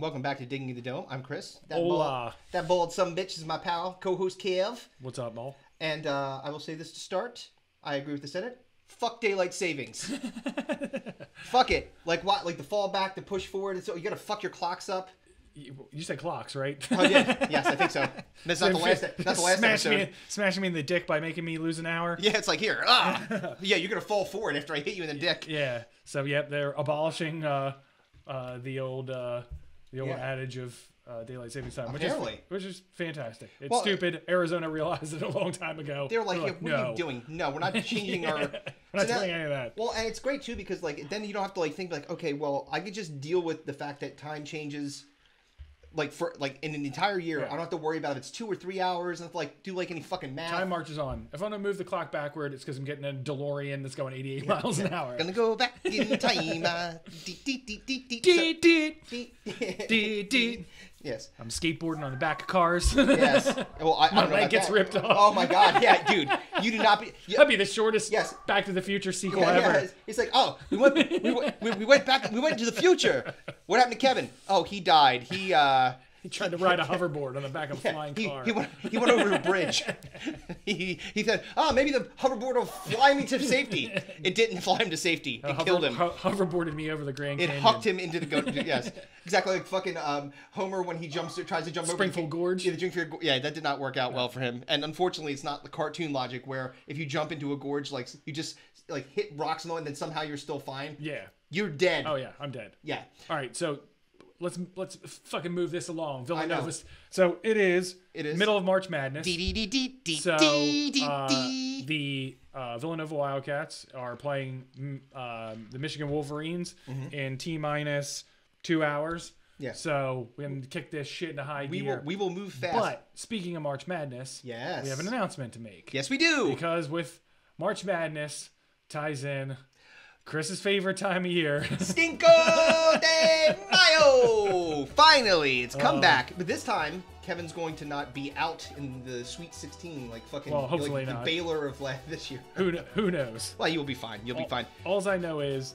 Welcome back to Digging the Dome. I'm Chris. Hola. That bald son of a bitch is my pal, co-host Kev. What's up, Maul? And I will say this to start. I agree with the Senate. Fuck daylight savings. Fuck it. Like what? Like the fallback, the push forward. So you gotta fuck your clocks up. You said clocks, right? Oh yeah. Yes, I think so. That's not the last. Not the last episode. Smashing me in the dick by making me lose an hour. Yeah, it's like here. Yeah, you're gonna fall forward after I hit you in the dick. Yeah. So they're abolishing the old adage of daylight savings time, which is fantastic. It's stupid. Arizona realized it a long time ago. They're like, what no. are you doing? No, we're not changing our. We're not doing any of that. Well, and it's great too because like then you don't have to like think like, okay, well, I could just deal with the fact that time changes. Like for like in an entire year, I don't have to worry about if it's 2 or 3 hours. I don't have to like do like any fucking math. Time marches on. If I'm gonna move the clock backward, it's because I'm getting a DeLorean that's going 88 miles an hour. Gonna go back in time. Yes. I'm skateboarding on the back of cars. Yes. Well, I my don't know leg gets ripped off. Oh my god, yeah, dude. You do not be. That'd be the shortest Back to the Future sequel ever. Yeah. It's like, oh, we went back. We went into the future. What happened to Kevin? Oh, he died. He tried to ride a hoverboard on the back of a flying car. He went over a bridge. he said, oh, maybe the hoverboard will fly me to safety. It didn't fly him to safety. It killed him. Hoverboarded me over the Grand Canyon. It hucked him into the yes. Exactly like fucking Homer when he tries to jump over Springfield Gorge. Yeah, that did not work out well for him. And unfortunately, it's not the cartoon logic where if you jump into a gorge, like you just like hit rocks and then somehow you're still fine. Yeah. You're dead. Oh yeah, I'm dead. Yeah. All right, so let's fucking move this along. Villanova's. So it is middle of March Madness. So the Villanova Wildcats are playing the Michigan Wolverines in T-minus 2 hours. Yeah. So we have to kick this shit into high gear. We will move fast. But speaking of March Madness, we have an announcement to make. Yes, we do. Because with March Madness ties in Chris's favorite time of year. Stinko de Mayo! Finally, it's come back. But this time, Kevin's going to not be out in the Sweet 16 like fucking hopefully like not. The Baylor of this year. Who knows? Well, you'll be fine. You'll be fine. All I know is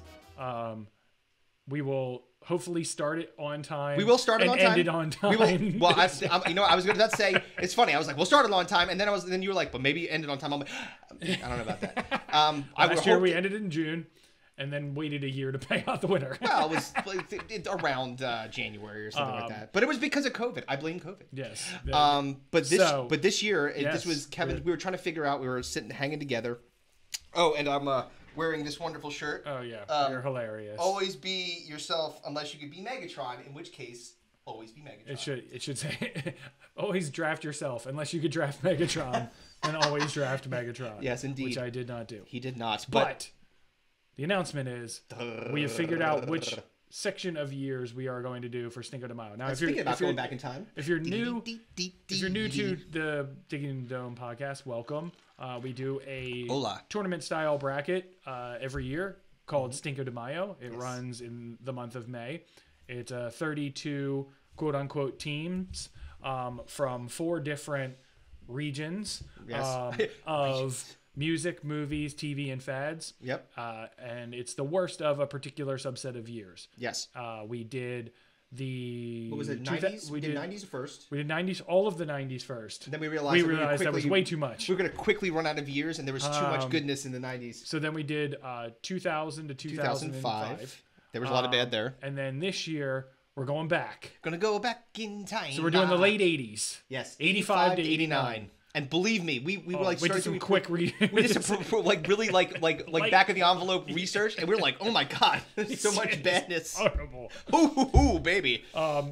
we will hopefully start it on time. We will start it on time. And end it on time. We will, well, I was going to say, it's funny. I was like, we'll start it on time. And then you were like, but maybe end it on time. I'm like, I don't know about that. Last year we ended in June. And then waited a year to pay out the winner. Well, it was around January or something like that. But it was because of COVID. I blame COVID. Yes. But this year, this was Kevin. We were trying to figure out. We were hanging together. Oh, and I'm wearing this wonderful shirt. Oh yeah, you're hilarious. Always be yourself, unless you could be Megatron. In which case, always be Megatron. It should say, always draft yourself, unless you could draft Megatron, and always draft Megatron. Yes, indeed. Which I did not do. He did not. But the announcement is we have figured out which section of years we are going to do for Stinko de Mayo. Now, if you're going back in time, if you're new to the Digging the Dome podcast, welcome. We do a tournament style bracket every year called Stinko de Mayo. It runs in the month of May. It's 32 quote unquote teams from 4 different regions of music, movies, TV, and fads. Yep. And it's the worst of a particular subset of years. Yes. We did the... What was it, 90s? We did 90s first. We did 90s, all of the 90s first. And then we realized that was way too much. We were going to quickly run out of years, and there was too much goodness in the 90s. So then we did 2000 to 2005. There was a lot of bad there. And then this year, we're going back. Gonna go back in time. So we're doing the late 80s. Yes. 85 to 89. And believe me, we did some quick reading. We did some really back of the envelope research, and we were like, oh my god, there's so much badness. Horrible. Ooh, baby.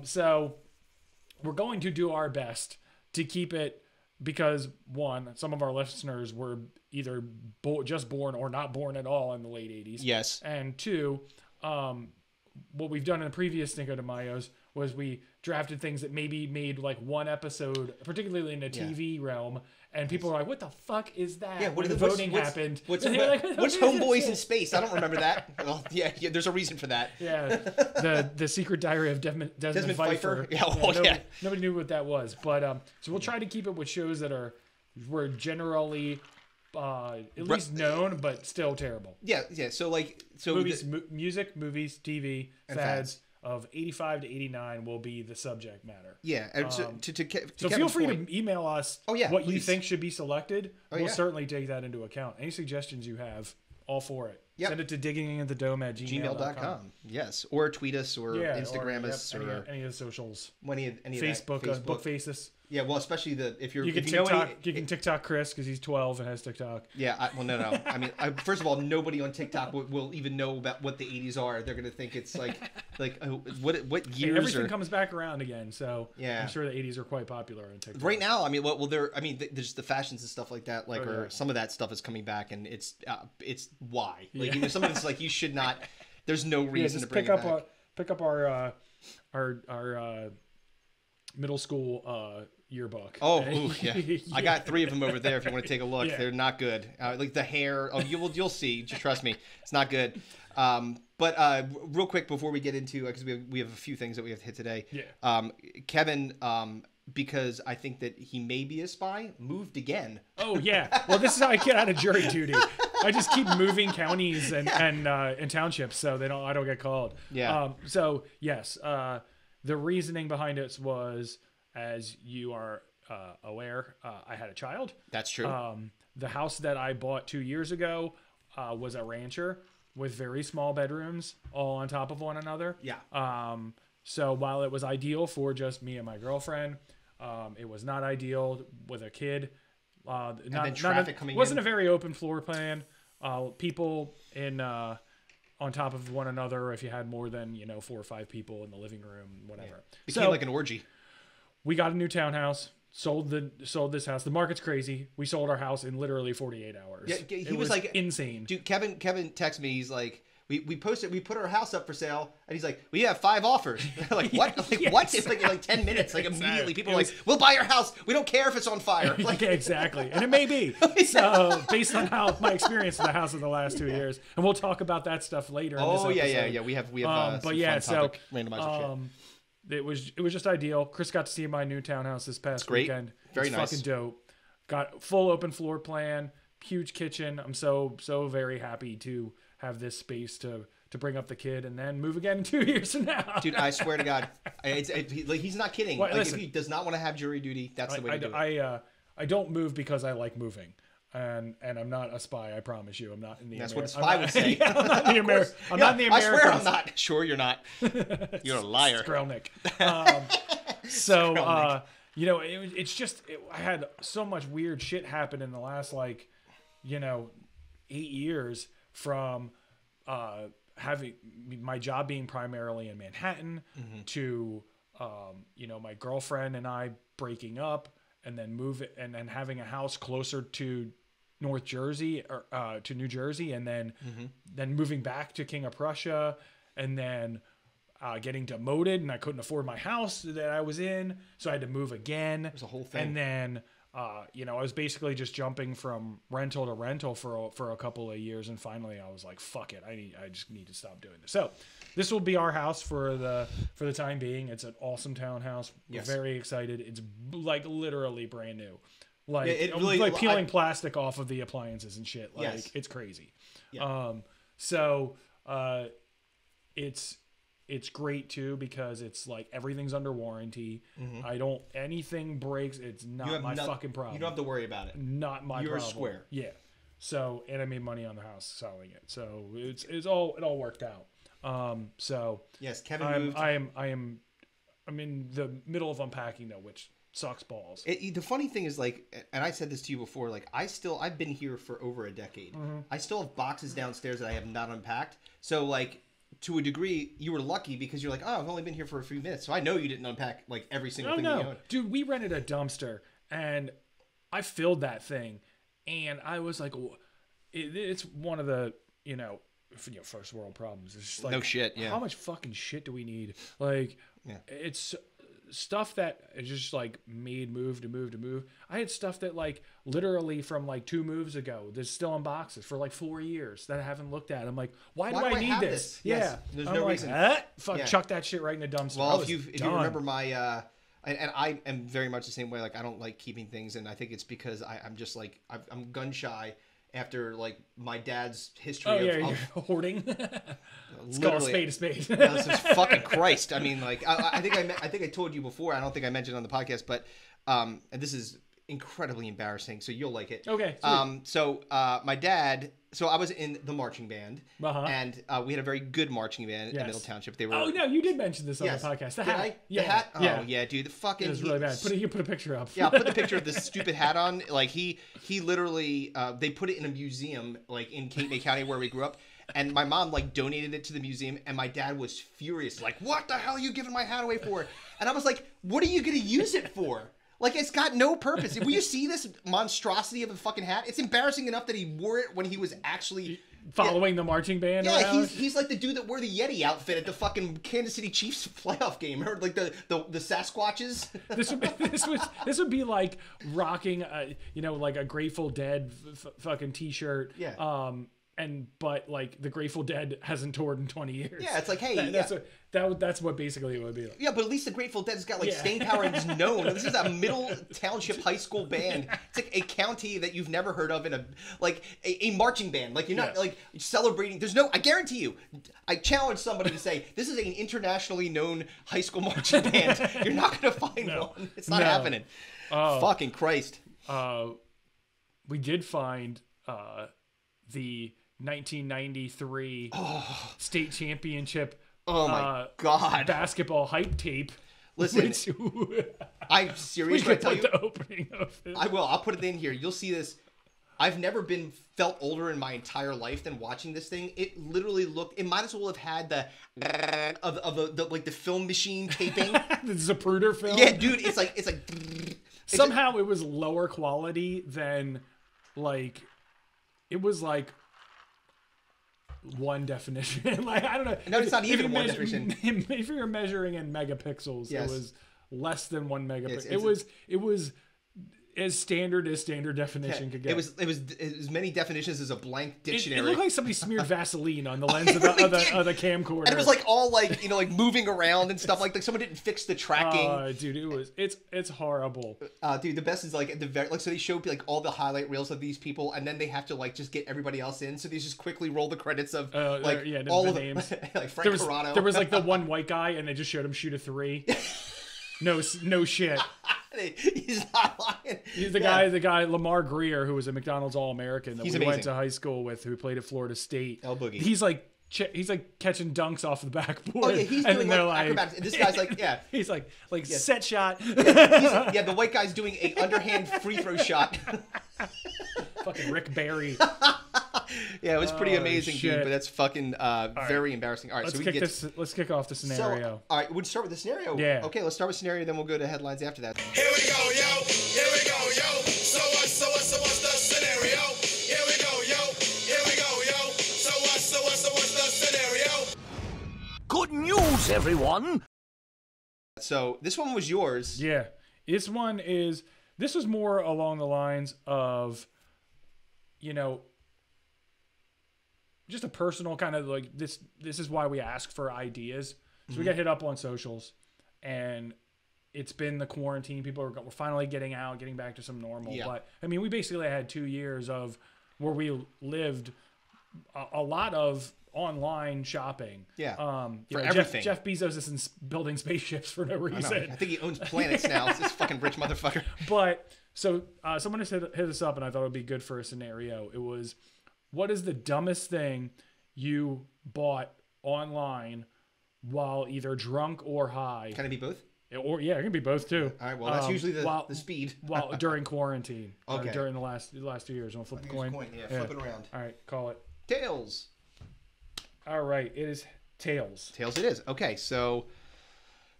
So we're going to do our best to keep it because one, some of our listeners were either just born or not born at all in the late 80s. Yes. And two, what we've done in the previous Stinko de Mayos was we drafted things that maybe made like one episode, particularly in the TV realm, and people were like, "What the fuck is that?" Yeah, when the voting happened. What's Homeboys in Space? I don't remember that. Well, yeah, there's a reason for that. Yeah, the Secret Diary of Desmond Pfeiffer. Yeah, nobody knew what that was, but so we'll try to keep it with shows that were generally at least known, but still terrible. Yeah. So movies, music, movies, TV, fads. of 85 to 89 will be the subject matter. Yeah. So feel free to email us what you think should be selected. We'll certainly take that into account. Any suggestions you have, all for it. Yep. Send it to digginginthedome@gmail.com. Yes. Or tweet us or Instagram us or any of the socials. Any Facebook. Book faces. Yeah, well, especially if you can TikTok Chris because he's 12 and has TikTok. Yeah, no. I mean, first of all, nobody on TikTok will even know about what the 80s are. They're gonna think it's like what years. Everything comes back around again, so I'm sure the 80s are quite popular on TikTok. Right now, I mean, there's the fashions and stuff like that, some of that stuff is coming back, and it's why some of it's like you should not. There's no reason to bring it back. Pick up our middle school yearbook. Yeah. I got 3 of them over there if you want to take a look. They're not good. Like the hair, you'll see. Just trust me, it's not good. But real quick before we get into, because we have a few things that we have to hit today. Kevin, because I think that he may be a spy, moved again. Oh yeah. Well, this is how I get out of jury duty. I just keep moving counties and townships so I don't get called. Yeah. So yes, the reasoning behind it was, as you are aware, I had a child. That's true. The house that I bought 2 years ago was a rancher with very small bedrooms all on top of one another. Yeah. So while it was ideal for just me and my girlfriend, it was not ideal with a kid. Wasn't a very open floor plan. People in on top of one another. If you had more than 4 or 5 people in the living room, whatever. Became like an orgy. We got a new townhouse. Sold this house. The market's crazy. We sold our house in literally 48 hours. Yeah, he was like insane. Dude, Kevin texted me. He's like, we put our house up for sale, and he's like, we have 5 offers. Like what? What? It's like 10 minutes. Like immediately, people are like, we'll buy your house. We don't care if it's on fire. Like exactly, and it may be. So based on my experience in the house in the last 2 years, and we'll talk about that stuff later. Oh in this episode. Yeah. We have. But yeah, Topic Randomizer shit. It was just ideal. Chris got to see my new townhouse this past weekend. Very nice. Fucking dope. Got full open floor plan, huge kitchen. I'm so very happy to have this space to bring up the kid and then move again in 2 years from now. Dude, I swear to God, he's not kidding. Well, listen, if he does not want to have jury duty, that's the way to do it. I don't move because I like moving. And I'm not a spy, I promise you. I'm not in the That's what a spy would say. I'm not in the American. I swear I'm not. Sure you're not. You're a liar. Skrelnick. It's just I had so much weird shit happen in the last 8 years from having my job being primarily in Manhattan to my girlfriend and I breaking up and then having a house closer to North Jersey or to New Jersey, and then moving back to King of Prussia, and then getting demoted, and I couldn't afford my house that I was in, so I had to move again. It was a whole thing. And then I was basically just jumping from rental to rental for a couple of years, and finally I was like, fuck it, I just need to stop doing this. So this will be our house for the time being. It's an awesome townhouse. We're very excited. It's like literally brand new. Peeling plastic off of the appliances and shit. It's crazy. Yeah. It's great too because it's like everything's under warranty. Anything breaks, it's not my fucking problem. You don't have to worry about it. Not my problem. You're square. Yeah. So, and I made money on the house selling it. So it all worked out. Yes, Kevin moved. I'm in the middle of unpacking though, which sucks balls. The funny thing is, and I said this to you before, I've been here for over a decade. I still have boxes downstairs that I have not unpacked. So, to a degree, you were lucky because you're like, oh, I've only been here for a few minutes. So I know you didn't unpack, every single thing that you own. Dude, we rented a dumpster, and I filled that thing, and I was like, it's one of the, first world problems. It's just no shit, yeah. How much fucking shit do we need? It's stuff that is just made move to move. I had stuff that literally from 2 moves ago that's still in boxes for 4 years that I haven't looked at. I'm like, why do I need this? Yeah. Yes. There's no reason. Chuck that shit right in the dumpster. Well, if you remember my and I am very much the same way. I don't like keeping things, and I think it's because I'm just I'm gun shy. after like my dad's history of hoarding. It's called a spade. Yeah, this is fucking Christ. I mean, like I think I told you before. I don't think I mentioned on the podcast, but and this is incredibly embarrassing, so you'll like it. Okay. So my dad. So I was in the marching band, and we had a very good marching band in Middle Township. They were. Oh no, you did mention this on the podcast. The hat. The hat. Oh yeah, dude. The fucking. It was really bad. You put a picture up. Yeah, I'll put the picture of this stupid hat on. Like he literally they put it in a museum like in Cape May County where we grew up. And my mom like donated it to the museum, and my dad was furious, like, "What the hell are you giving my hat away for?" And I was like, "What are you gonna use it for? Like, it's got no purpose. Will you see this monstrosity of a fucking hat? It's embarrassing enough that he wore it when he was actually following the marching band. Yeah, he's like the dude that wore the Yeti outfit at the fucking Kansas City Chiefs playoff game, or like the Sasquatches. This would be like rocking, like a Grateful Dead fucking t-shirt. Yeah. But like the Grateful Dead hasn't toured in 20 years. Yeah, it's like, hey, that's what basically it would be like. Yeah, but at least the Grateful Dead's got like staying power and is known. This is a Middle Township high school band. It's like a county that you've never heard of in a marching band. Like you're not like celebrating. I guarantee you, I challenge somebody to say this is an internationally known high school marching band. You're not gonna find one. It's not happening. Fucking Christ. We did find the 1993 state championship God basketball hype tape. Listen, I'm serious when I tell you the opening of it. I will. I'll put it in here. You'll see this. I've never felt older in my entire life than watching this thing. It literally looked. It might as well have had the film machine taping. The Zapruder film. Yeah, dude. It's like somehow it was lower quality than like. It was like one definition. Like I don't know. No, it's not even one definition. If you're measuring in megapixels, it was less than 1 megapixel. It was as standard definition could get. It was as many definitions as a blank dictionary. It looked like somebody smeared Vaseline on the lens of the camcorder. And it was like all like like moving around and stuff. Like someone didn't fix the tracking. Dude, it's horrible. Dude, the best is like at the very so they show like all the highlight reels of these people, and then they have to like just get everybody else in. So they just quickly roll the credits of all of the names. Like Frank Corrado. There was like the one white guy, and they just showed him shoot a 3. No shit. He's not lying. He's the guy Lamar Greer, who was a McDonald's All-American that we went to high school with, who played at Florida State. El Boogie. He's like catching dunks off the backboard. Oh yeah, he's doing like acrobatics. This guy's like He's like set shot. The white guy's doing a underhand free throw shot. Fucking Rick Barry. Yeah, it was pretty amazing, dude. But that's fucking very embarrassing. All right, let's kick off the scenario. So, all right, we'll start with the scenario. Yeah. Okay, let's start with scenario, then we'll go to headlines after that. Here we go, yo. Here we go, yo. So what's the scenario? Here we go, yo. Here we go, yo. So what's the scenario? Good news, everyone. So this one was yours. Yeah, this was more along the lines of, just a personal kind of like this is why we ask for ideas. So we got hit up on socials, and it's been the quarantine. People we're finally getting out, getting back to some normal. Yeah. But I mean, we basically had 2 years of where we lived a lot of online shopping. Yeah. For everything. Jeff Bezos is building spaceships for no reason. I think he owns planets now. It's this fucking rich motherfucker. But so someone has hit us up, and I thought it would be good for a scenario. It was, what is the dumbest thing you bought online while either drunk or high? Can it be both? Or it can be both too. All right. Well, that's usually the speed. During quarantine. Okay. During the last 2 years. Want to flip the coin? Yeah, flip it around. All right. Call it. Tails. All right. It is tails. Tails. It is. Okay. So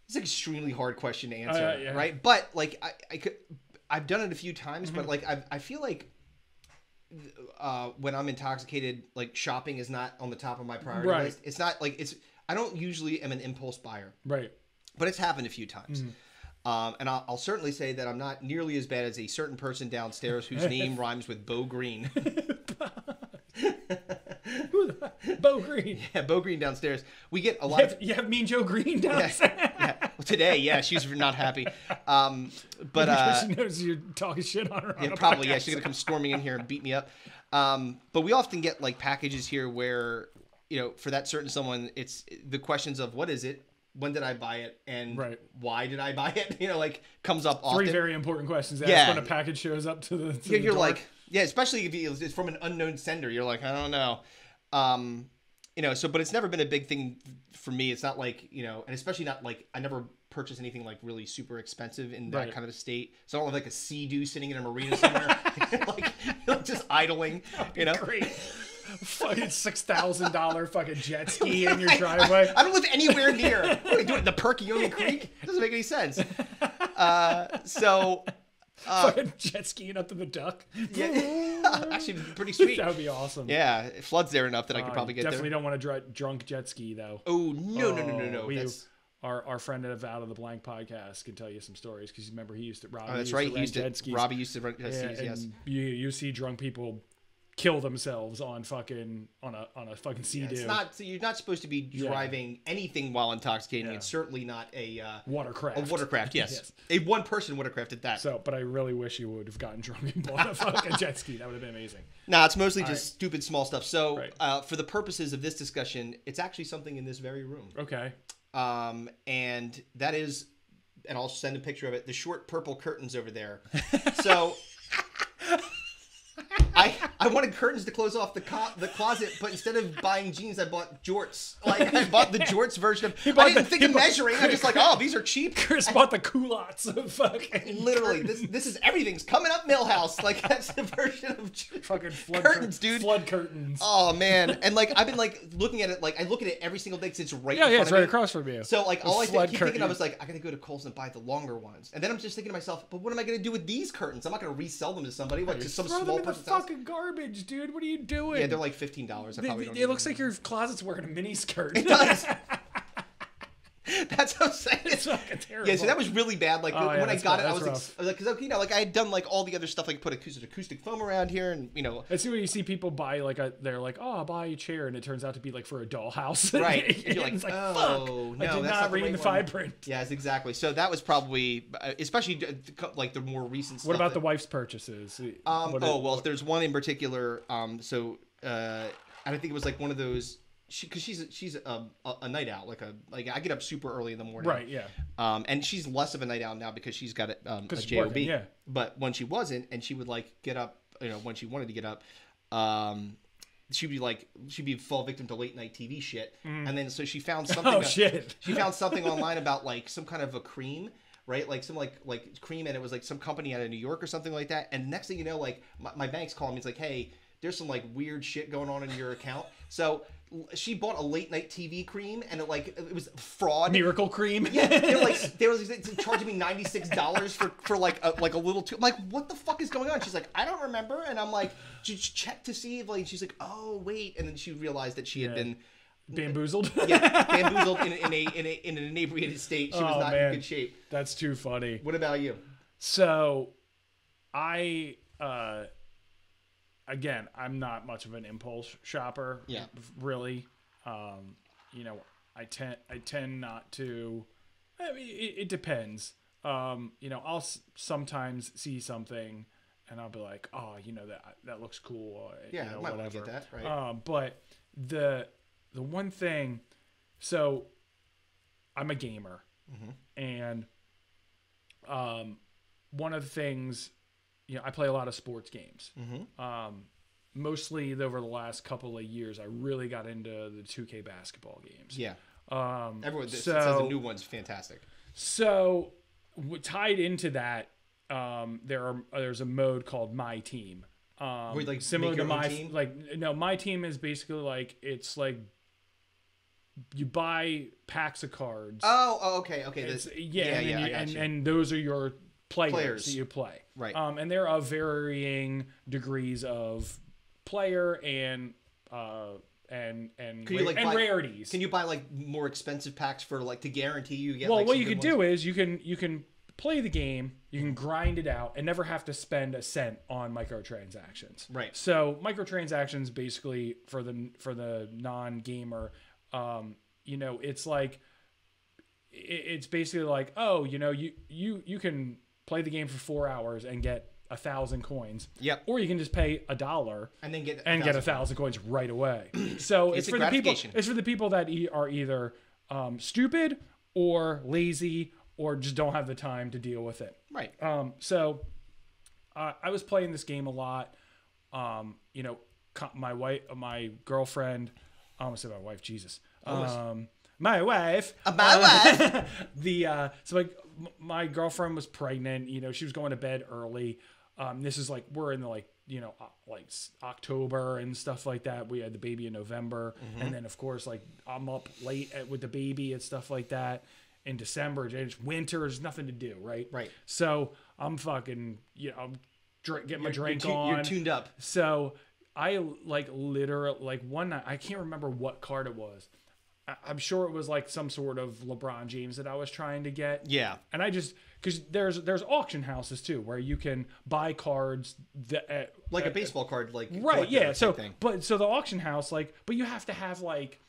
it's an extremely hard question to answer, right? But like I've done it a few times, but like I feel like. When I'm intoxicated, like shopping is not on the top of my priority list. It's not like I don't usually am an impulse buyer. Right. But it's happened a few times. And I'll certainly say that I'm not nearly as bad as a certain person downstairs whose name rhymes with Bo Green. Bo Green. Yeah, Bo Green downstairs. We get a lot You have Mean Joe Green downstairs. Yeah. Well, today, she's not happy. But she knows you're talking shit on her. Yeah, probably. Yeah, she's gonna come storming in here and beat me up. But we often get like packages here where, for that certain someone, it's the questions of what is it, when did I buy it, and why did I buy it? Comes up often. 3 very important questions to ask when a package shows up to the you're door. like, especially if it's from an unknown sender. You're like, I don't know. But it's never been a big thing for me. It's not like, and especially not like I never purchased anything like really super expensive in that kind of a state. So I don't have like a Sea-Doo sitting in a marina somewhere, like just idling, Great. Fucking $6,000 fucking jet ski in your driveway. I don't live anywhere near. What are we doing? The Perkiomen Creek? Doesn't make any sense. Fucking jet skiing up to the duck. Yeah, actually, pretty sweet. That would be awesome. Yeah, it floods there enough that I could probably get definitely there. Definitely don't want to drunk jet ski though. Oh no! Our friend of Out of the Blank podcast can tell you some stories because remember he used to. Robbie that's right. Jet skis. Robbie used to rent jet skis. Yes. You see drunk people kill themselves on a fucking Sea-Doo. It's not. So you're not supposed to be driving anything while intoxicating. It's certainly not a watercraft. A watercraft, yes. A one-person watercraft at that. So, but I really wish you would have gotten drunk and bought a fucking jet ski. That would have been amazing. Nah, it's mostly just stupid small stuff. So, for the purposes of this discussion, it's actually something in this very room. Okay. And that is, and I'll send a picture of it. The short purple curtains over there. So. I wanted curtains to close off the closet, but instead of buying jeans, I bought jorts. Like, I bought the jorts version of... I didn't think of measuring. I'm just like, oh, these are cheap. Chris bought the culottes of fucking literally, this is everything's coming up Millhouse. Like, that's the version of fucking flood curtains, dude. Flood curtains. Oh, man. And, like, I've been, like, looking at it. Like, I look at it every single day because it's right in front it's of right me. across from you. So, like, all I keep thinking of is, like, I got to go to Kohl's and buy the longer ones. And then I'm just thinking to myself, but what am I going to do with these curtains? I'm not going to resell them to somebody. What, just some throw small them in the person's house? fucking garbage, dude. What are you doing? Yeah, they're like $15. It looks like your closet's wearing a mini skirt. It does. That's what I'm saying. It's fucking terrible. Yeah, so that was really bad. Like when I got it, I was like, because like I had done like all the other stuff, like put acoustic foam around here, and I see when you see people buy they're like, oh, I'll buy a chair, and it turns out to be like for a dollhouse. Right. And you're like, fuck, no, I did not read the fine print. Yes, exactly. So that was probably, especially like the more recent stuff. What about the wife's purchases? There's one in particular. I think it was like one of those. Because she's a night owl, like I get up super early in the morning, right? Yeah. And she's less of a night owl now because she's got a job. Working, yeah. But when she wasn't, and she would like get up, when she wanted to get up, she'd be fall victim to late night TV shit. And then so she found something. She found something online about like some kind of a cream. Right, like some like cream, and it was like some company out of New York or something like that. And next thing you know, like my bank's calling me. It's like, hey, there's some like weird shit going on in your account. So she bought a late night TV cream, and it was fraud. Miracle cream. Yeah, they were charging me $96 for like a little tube. I'm like, what the fuck is going on? She's like, I don't remember. And I'm like, did you check to see if like? She's like, oh wait, and then she realized that she had been bamboozled. Yeah, bamboozled in an inebriated state. She was not in good shape. That's too funny. What about you? So, again, I'm not much of an impulse shopper. Yeah. Really. I tend not to. I mean, it depends. I'll sometimes see something, and I'll be like, oh, that looks cool. Yeah, I might whatever. Get that, right? But the one thing, so I'm a gamer, and one of the things, I play a lot of sports games. Mostly over the last couple of years, I really got into the 2K basketball games. Yeah. Everyone says the new one's fantastic. So tied into that, there's a mode called My Team. Like similar to my team? My Team is basically like it's like you buy packs of cards. Oh, okay. And those are your players that you play. Right. And they're of varying degrees of player and rarities. Can you buy like more expensive packs for like to guarantee you get? Well, what you can do is you can play the game, you can grind it out, and never have to spend a cent on microtransactions. Right. So microtransactions basically for the non-gamer, it's like it's basically like, oh, you can play the game for 4 hours and get 1,000 coins. Yep. Or you can just pay $1 and then get 1,000 coins right away. So it's for the people. It's for the people that are either stupid or lazy or just don't have the time to deal with it. Right. So I was playing this game a lot. You know, my girlfriend. I almost said my wife. Jesus. My wife. So like my girlfriend was pregnant. You know, she was going to bed early. This is like we're in the like October and stuff like that. We had the baby in November, and then of course like I'm up late with the baby and stuff like that. In December, it's winter. There's nothing to do, right? Right. So I'm fucking I'm getting my drink on. You're tuned up. So I like literally like one night I can't remember what card it was. I'm sure it was like some sort of LeBron James that I was trying to get. Yeah. And I just because there's auction houses too where you can buy cards that like a baseball card, like right. Yeah. So thing. So the auction house but you have to have like.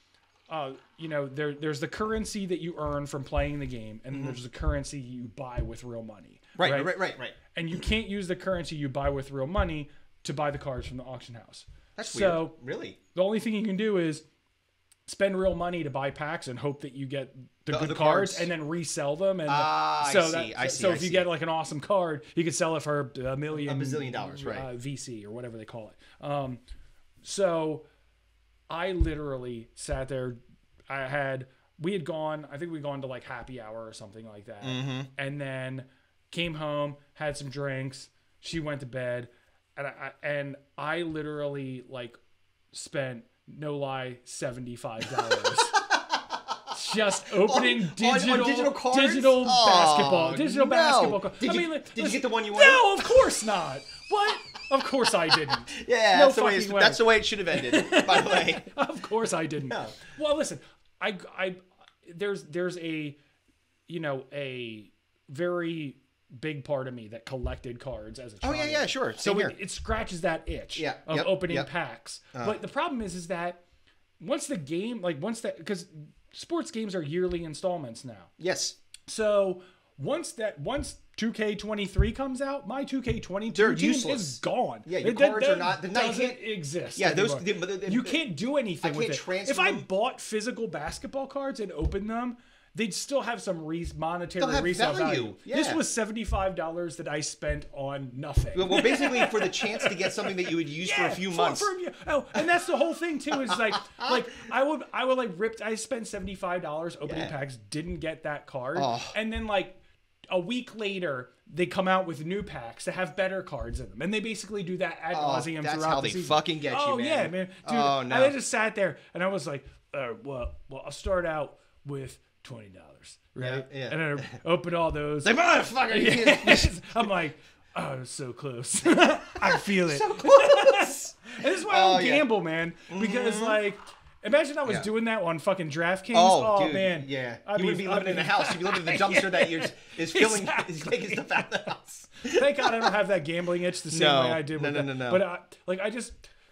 You know, there's the currency that you earn from playing the game, and there's the currency you buy with real money. Right. And you can't use the currency you buy with real money to buy the cards from the auction house. That's weird. So really, the only thing you can do is spend real money to buy packs and hope that you get the good cards and then resell them. And I see. So if you get like an awesome card, you could sell it for $1 bazillion dollars, right? VC or whatever they call it. So I literally sat there. We had gone to like happy hour or something like that. And then came home, had some drinks. She went to bed. And I literally like spent, no lie, $75 just opening digital cards? Digital basketball cards. Did you get the one you wanted? No, of course not. What? Of course I didn't. Yeah, no that's the way it should have ended, by the way. Of course I didn't. No. Well, listen, there's a, you know, a very big part of me that collected cards as a child. Oh yeah, sure. So it scratches that itch of opening packs. But the problem is that once the game, because sports games are yearly installments now. Yes. So once 2K23 comes out, my 2K22 team is gone. Yeah, your cards are not. Doesn't exist. Yeah, anymore. You can't do anything with it. Transfer if I bought physical basketball cards and opened them, they'd still have some monetary resale value. Yeah. This was $75 that I spent on nothing. Well, basically for the chance to get something that you would use for a few months. And that's the whole thing too. Is like I would like rip. I spent $75 opening packs, didn't get that card, and then like a week later they come out with new packs that have better cards in them, and they basically do that ad nauseum throughout the season. That's how they fucking get you, man. Oh yeah, man. Dude, I just sat there and I was like, well, I'll start out with $20, right? Yeah. And then I open all those. Like, motherfucker! I'm like, oh, it's so close. I feel it. So close. And this is why I don't gamble, man. Because like, imagine I was doing that on fucking DraftKings. Oh, dude, man. Yeah. You wouldn't be living in a house. You'd be living in the dumpster that is filling, is taking stuff out of the house. Thank God I don't have that gambling itch the same way I did with that. No. But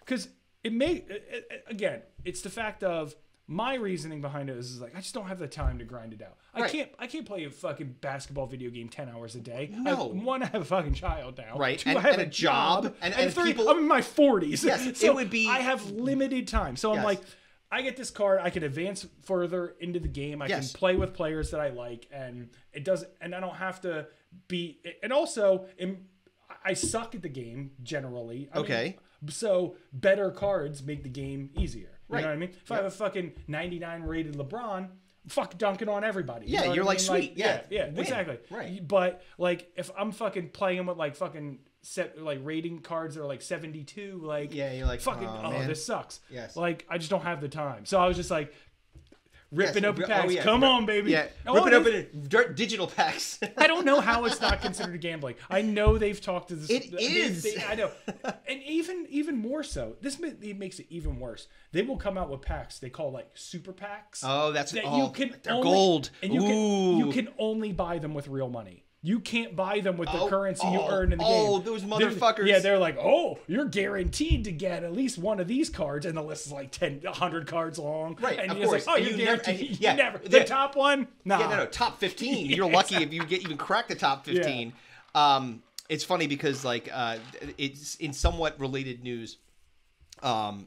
because again, it's the fact of, my reasoning behind it is like I just don't have the time to grind it out. Right. I can't play a fucking basketball video game 10 hours a day. No. I have a fucking child now. Right. Two, and, I have and a job. And three, people. I'm in my 40s. Yes. So it would be. I have limited time. So I'm like, I get this card. I can advance further into the game. I can play with players that I like, and it doesn't. And I don't have to be. And also, I suck at the game generally. I mean, so better cards make the game easier. You know what I mean? If I have a fucking 99 rated LeBron, fuck dunking on everybody. Yeah, you know you're like, sweet. Like, yeah, exactly. Right. But like, if I'm fucking playing with like fucking rating cards that are like 72, like you're like, fucking man. This sucks. Yes. Like I just don't have the time. So I was just like, ripping open packs. Come on, baby. Yeah. Ripping open digital packs. I don't know how it's not considered gambling. I know they've talked to this. It is. I know. And even more so, it makes it even worse. They will come out with packs they call like super packs. Oh, that's that you can they're gold. And you can only buy them with real money. You can't buy them with the currency you earn in the game. Oh, those motherfuckers. They're like, you're guaranteed to get at least one of these cards, and the list is like 100 cards long. Right, and of you're course. like, you're guaranteed. Never. The top one? Nah. Yeah, no, top 15. You're lucky if you even crack the top 15. it's funny because like it's in somewhat related news. Well,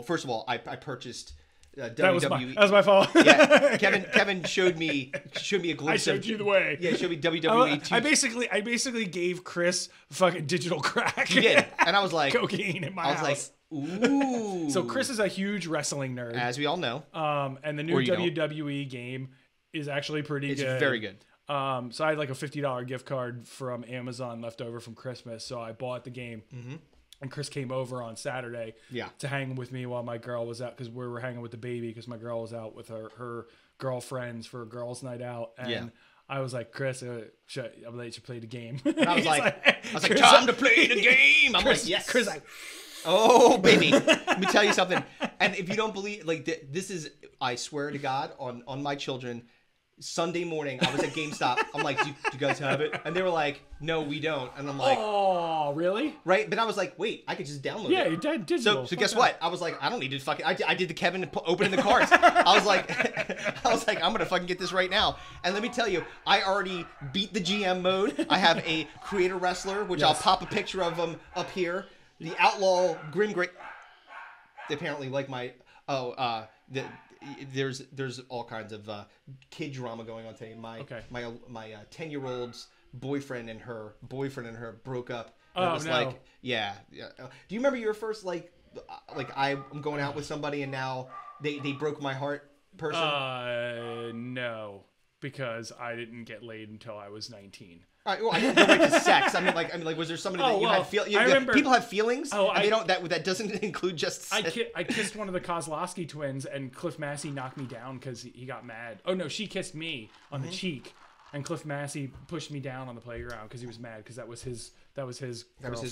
first of all, I purchased WWE. That was my fault. Yeah, Kevin showed me a glimpse. I showed you the way. Yeah, showed me WWE. I basically gave Chris fucking digital crack. You did, and I was like cocaine in my house. I was like, ooh. So Chris is a huge wrestling nerd, as we all know. And the new WWE game is actually pretty good. It's very good. So I had like a $50 gift card from Amazon left over from Christmas, so I bought the game. Mm-hmm. And Chris came over on Saturday to hang with me while my girl was out, because we were hanging with the baby because my girl was out with her girlfriends for a girls' night out. And I was like, Chris, I'm gonna let you play the game. And I was like, time to play the game. I'm Chris, like, yes. Chris, oh, baby. Let me tell you something. And if you don't believe, like, this is, I swear to God, on my children, Sunday morning, I was at GameStop. I'm like, do you guys have it? And they were like, no, we don't. And I'm like, oh, really? Right? But I was like, wait, I could just download it. Yeah, you did digital. So guess what? I was like, I don't need to fucking. I did the Kevin opening the cards. I was like, I'm gonna fucking get this right now. And let me tell you, I already beat the GM mode. I have a creator wrestler, which I'll pop a picture of him up here. The outlaw Grim Great. They apparently like my there's all kinds of kid drama going on today. My 10-year-old's boyfriend and her broke up. And it was like, yeah. Do you remember your first like I'm going out with somebody and now they broke my heart person? No, because I didn't get laid until I was 19. All right, well, I didn't go right to sex. I mean, like, was there somebody that you had feel? I remember, people have feelings. Oh, and they don't. That doesn't include just. I kissed one of the Kozlowski twins, and Cliff Massey knocked me down because he got mad. Oh no, she kissed me on the cheek, and Cliff Massey pushed me down on the playground because he was mad because that was his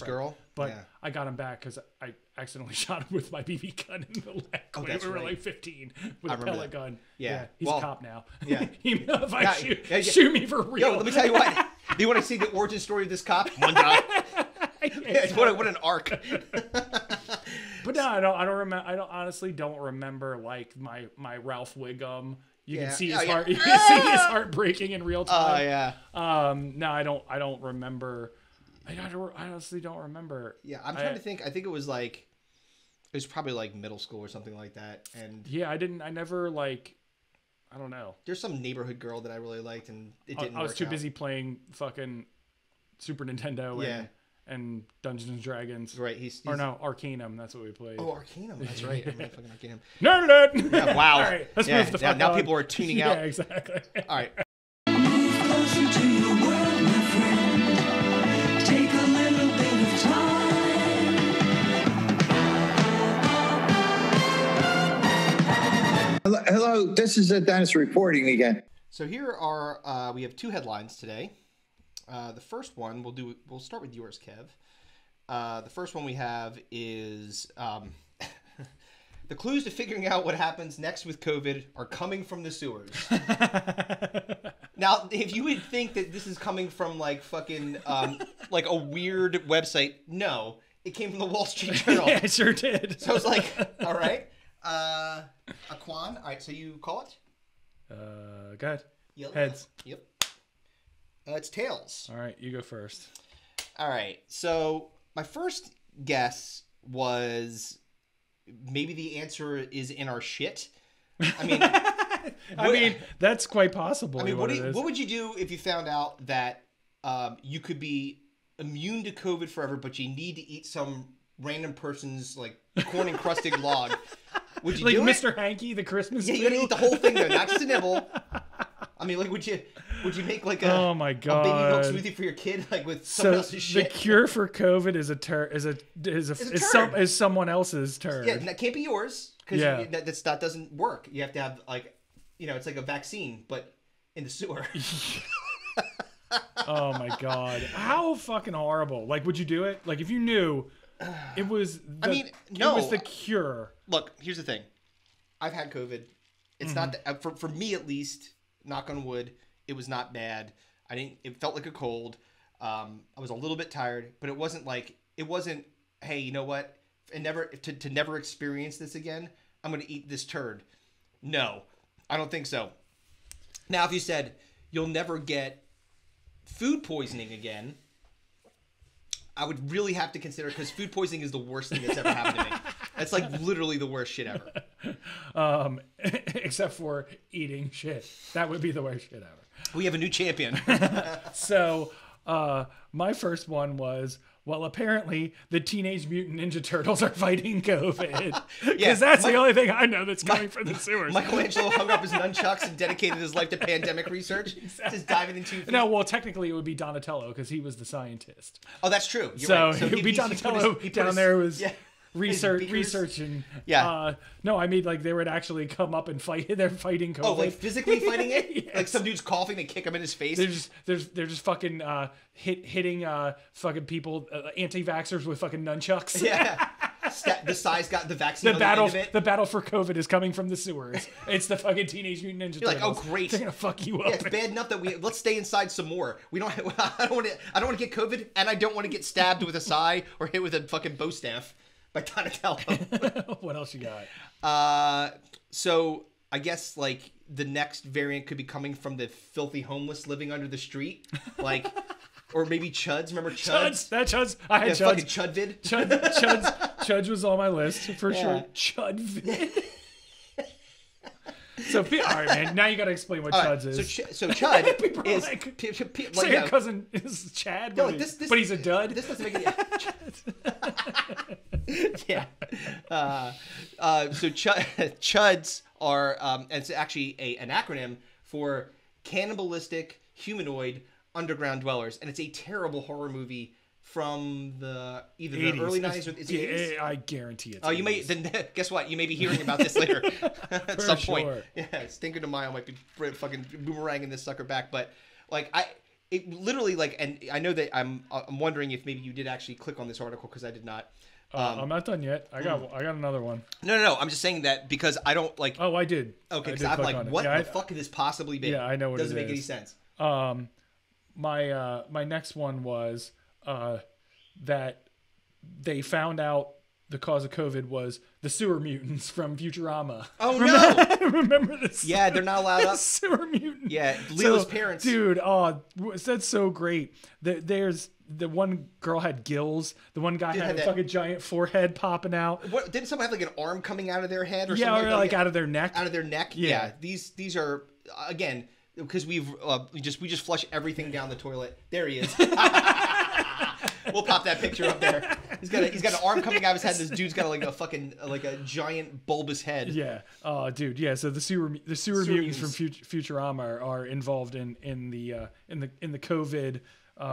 girl. But I got him back because I accidentally shot him with my BB gun in the leg when we were like 15 with a pellet gun. Yeah, he's a cop now. Yeah, if I shoot me for real. Yo, let me tell you what. Do you want to see the origin story of this cop? One time. What an arc. But no, I don't remember. I honestly don't remember like my Ralph Wiggum. You can see his heart. You can see his heart breaking in real time. Oh yeah. No, I don't remember. I honestly don't remember. Yeah, I'm trying to think. I think it was probably like middle school or something like that. And yeah, I never like. I don't know. There's some neighborhood girl that I really liked, and it didn't work out. I was too busy playing fucking Super Nintendo and Dungeons and Dragons. Right. Or no, Arcanum. That's what we played. Oh, Arcanum. That's right. I'm fucking Arcanum. Nerd. Yeah, wow. All right, let's move the fuck now on. people are tuning out. Yeah, exactly. All right. Closer to your world, my friend. Take a little bit of time. Hello, this is Dennis reporting again. So here are we have two headlines today. The first one we'll start with yours, Kev. The first one we have is the clues to figuring out what happens next with COVID are coming from the sewers. Now, if you would think that this is coming from like fucking like a weird website, no, it came from the Wall Street Journal. Yeah, it sure did. So I was like, all right. Aquan, all right, so you call it? Go ahead. Yep. Heads. Yep. It's tails. All right, you go first. All right, so my first guess maybe the answer is in our shit. I mean, that's quite possible. I mean, what would you do if you found out that you could be immune to COVID forever, but you need to eat some random person's like corn encrusted log? Would you like do Mr. it? Hanky, the Christmas tree? Yeah, you gotta eat the whole thing though, not just a nibble. I mean, like, would you make like a oh my God, a baby milk smoothie for your kid, like with someone else's shit? The cure for COVID is someone else's turd. Yeah, that can't be yours because that doesn't work. You have to have like, it's like a vaccine, but in the sewer. Oh my God, how fucking horrible! Like, would you do it? Like, if you knew it was, it was the cure. Look, here's the thing. I've had COVID. It's not for me at least. Knock on wood. It was not bad. It felt like a cold. I was a little bit tired, but it wasn't. Hey, you know what? And to never experience this again. I'm gonna eat this turd. No, I don't think so. Now, if you said you'll never get food poisoning again, I would really have to consider, because food poisoning is the worst thing that's ever happened to me. That's like literally the worst shit ever. Except for eating shit. That would be the worst shit ever. We have a new champion. So, my first one was, well, apparently the Teenage Mutant Ninja Turtles are fighting COVID. Because that's the only thing I know that's coming from the sewers. Michelangelo hung up his nunchucks and dedicated his life to pandemic research. Just diving into... No, well, technically it would be Donatello because he was the scientist. Oh, that's true. You're so right. So it would be Donatello down there was... researching. Yeah. No, I mean, like, they would actually come up and fight. They're fighting COVID. Oh, like physically fighting it? Yes. Like some dude's coughing, they kick him in his face? They're just fucking hitting fucking people, anti-vaxxers with fucking nunchucks. Yeah. The size got the vaccine. The battle for COVID is coming from the sewers. It's the fucking Teenage Mutant Ninja Turtles. You're like, oh great, they're gonna fuck you up. Yeah, it's bad enough that let's stay inside some more. We don't. I don't want to get COVID, and I don't want to get stabbed with a sai or hit with a fucking bow staff by Donatello. What else you got? So I guess like the next variant could be coming from the filthy homeless living under the street, like, or maybe Chuds. Remember Chuds? Chuds. I had Chuds. Fucking Chudvid. Chuds was on my list for sure. Chudvid. So, all right, man. Now you got to explain what Chuds is. So Chud People is like, so your cousin is Chad, no, but, this, but he's a dud. This doesn't make any. Yeah. So Chuds are it's actually an acronym for cannibalistic humanoid underground dwellers, and it's a terrible horror movie from either the 80s. early 90s or it's 80s. I guarantee it's. Oh, you may then guess what? You may be hearing about this later at some point. Sure. Yeah, Stinko de Mayo might be fucking boomeranging this sucker back, but like it literally like, and I know that I'm wondering if maybe you did actually click on this article because I did not. I'm not done yet. I got another one. No. I'm just saying that because I don't like. Oh, I did. Okay, because I'm like, what the fuck could this possibly be? Yeah, I know what it is. Doesn't make any sense. My next one was that they found out the cause of COVID was the sewer mutants from Futurama. Oh no! Remember this? Yeah, they're not allowed up. Sewer mutants. Yeah, Leo's parents. Dude, that's so great. There's the one girl had gills. The one guy had a fucking giant forehead popping out. What, didn't someone have like an arm coming out of their head or something? Yeah, or like out of their neck. Out of their neck. Yeah. These are again because we just flush everything down the toilet. There he is. We'll pop that picture up there. He's got an arm coming out of his head. This dude's got like a giant bulbous head. Yeah. Oh, dude. Yeah. So the sewer mutants from Futurama are involved in the COVID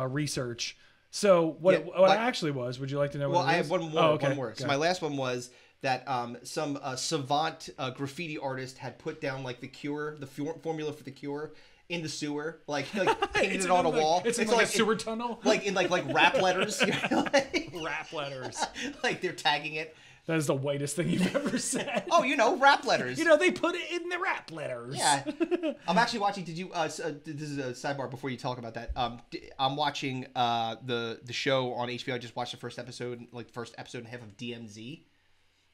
research. So what it actually was? Would you like to know? Well, what it I is? have one more. Oh, okay. One more. So my last one was that some savant graffiti artist had put down like the formula for the cure in the sewer, like painted it on a wall. It's like a sewer tunnel, like in like rap letters. You know, rap letters. Like they're tagging it. That is the whitest thing you've ever said. Oh, rap letters. They put it in the rap letters. Yeah. I'm actually watching. Did you? This is a sidebar before you talk about that. I'm watching the show on HBO. I just watched the first episode and a half of DMZ.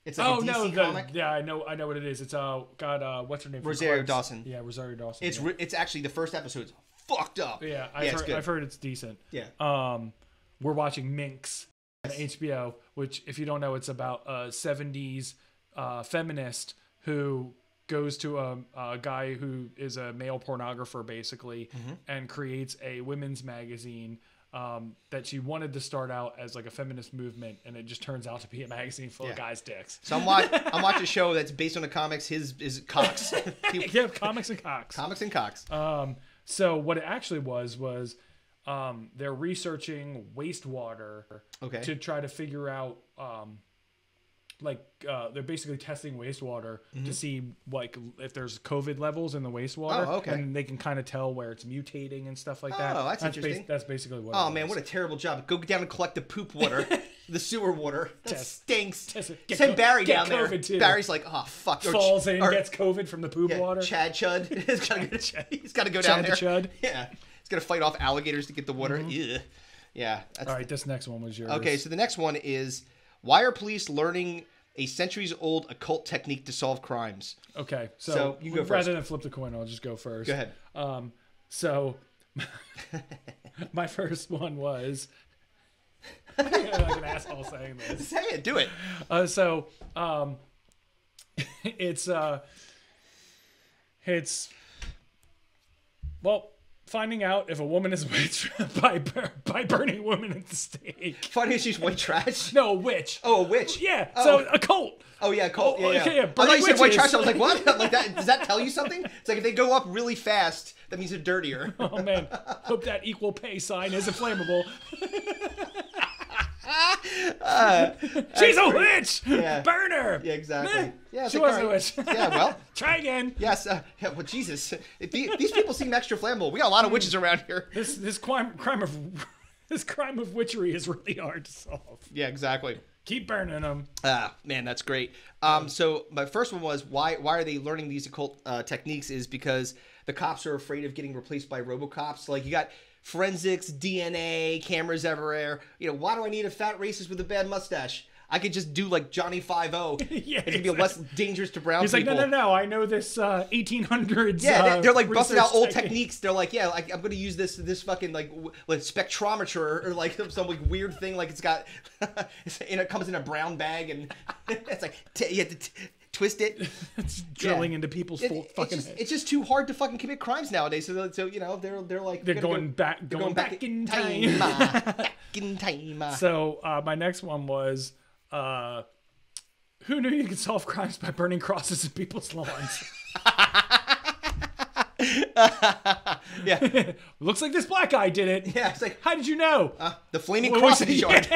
It's like a DC comic. Yeah, I know what it is. It's what's her name? Rosario Dawson. Yeah, Rosario Dawson. It's actually the first episode's fucked up. Yeah, I've heard it's decent. Yeah. We're watching Minx on HBO, which if you don't know, it's about a 70s feminist who goes to a guy who is a male pornographer basically, and creates a women's magazine. That she wanted to start out as like a feminist movement, and it just turns out to be a magazine full of guys' dicks. So I'm watching a show that's based on the comics. His is cocks. Yeah, comics and cocks. Comics and cocks. So what it actually was they're researching wastewater to try to figure out they're basically testing wastewater to see like if there's COVID levels in the wastewater. Oh, okay. And they can kind of tell where it's mutating and stuff like that. Oh, that's interesting. That's basically what. Oh man, what a terrible job! Go down and collect the poop water, the sewer water. That stinks. Send Barry down there. Too. Barry's like, oh fuck. Falls in, gets COVID from the poop water. Chad Chud. He's got to go down there. Chud. Yeah, he's got to fight off alligators to get the water. Yeah. All right, this next one was yours. Okay, so the next one is why are police learning a centuries-old occult technique to solve crimes? Okay, so you go first. Rather than flip the coin, I'll just go first. Go ahead. So My first one was... I'm like an asshole saying this. Say it. Do it. Well, finding out if a woman is a witch by burning women at the stake. Funny, she's white trash. No, a witch. Oh, a witch. Yeah. So a cult. Oh yeah, cult. Yeah. Yeah, I thought you said white trash. I was like, what? Like that? Does that tell you something? It's like if they go up really fast, that means they're dirtier. Oh man, hope that equal pay sign isn't flammable. She's a witch. Yeah. Burn her. Yeah, exactly. Yeah, she wasn't a witch. Yeah, well, try again. Yes. Yeah, well, Jesus, these people seem extra flammable. We got a lot of witches around here. This crime of witchery is really hard to solve. Yeah, exactly. Keep burning them. Man, that's great. So my first one was why are they learning these occult techniques? Is because the cops are afraid of getting replaced by RoboCops. Like you got forensics, DNA, cameras everywhere. You know, why do I need a fat racist with a bad mustache? I could just do like Johnny 5-0. Yeah, it's gonna be less dangerous to brown people. He's like, no. I know this 1800s. Yeah, they're like busting out old techniques. They're like, yeah, like, I'm gonna use this fucking like spectrometer or like some like weird thing. Like it's got, and it comes in a brown bag and it's like you have to twist it. It's drilling into people's fucking heads. It's just too hard to fucking commit crimes nowadays. So you know they're like they're going back in time. Back in time. So my next one was. Who knew you could solve crimes by burning crosses in people's lawns? Yeah. Looks like this black guy did it. Yeah, it's like, how did you know? The flaming cross in the yard.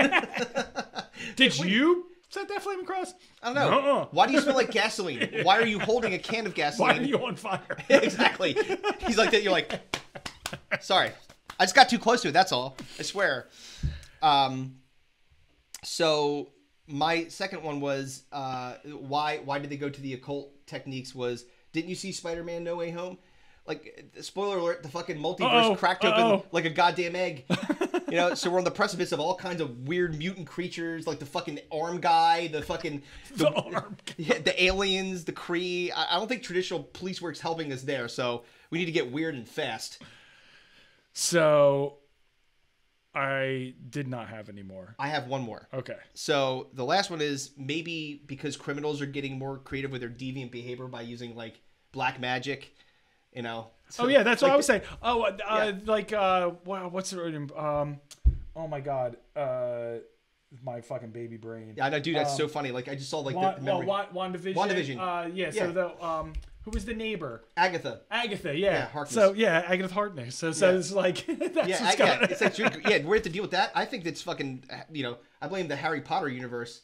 Did you set that flaming cross? I don't know. Why do you smell like gasoline? Why are you holding a can of gasoline? Why are you on fire? Exactly. He's like that. You're like, sorry. I just got too close to it. That's all. I swear. So my second one was why did they go to the occult techniques? Was didn't you see Spider-Man No Way Home? Like, spoiler alert, the fucking multiverse cracked open like a goddamn egg. You know, so we're on the precipice of all kinds of weird mutant creatures, like the fucking arm guy, the arm. Yeah, the aliens, the Kree. I don't think traditional police work's helping us there, so we need to get weird and fast. So I did not have any more. I have one more. Okay. So the last one is maybe because criminals are getting more creative with their deviant behavior by using like black magic, you know. So, yeah, that's like, what I was saying. What's the name? Oh my God. My fucking baby brain. Yeah, I know, dude. That's so funny. Like I just saw like the memory. WandaVision. WandaVision. So the who was the neighbor? Agatha. Yeah. Harkness. So yeah, Agatha Harkness. So it's like that's what's going on. It's like we have to deal with that. I think that's fucking. You know, I blame the Harry Potter universe.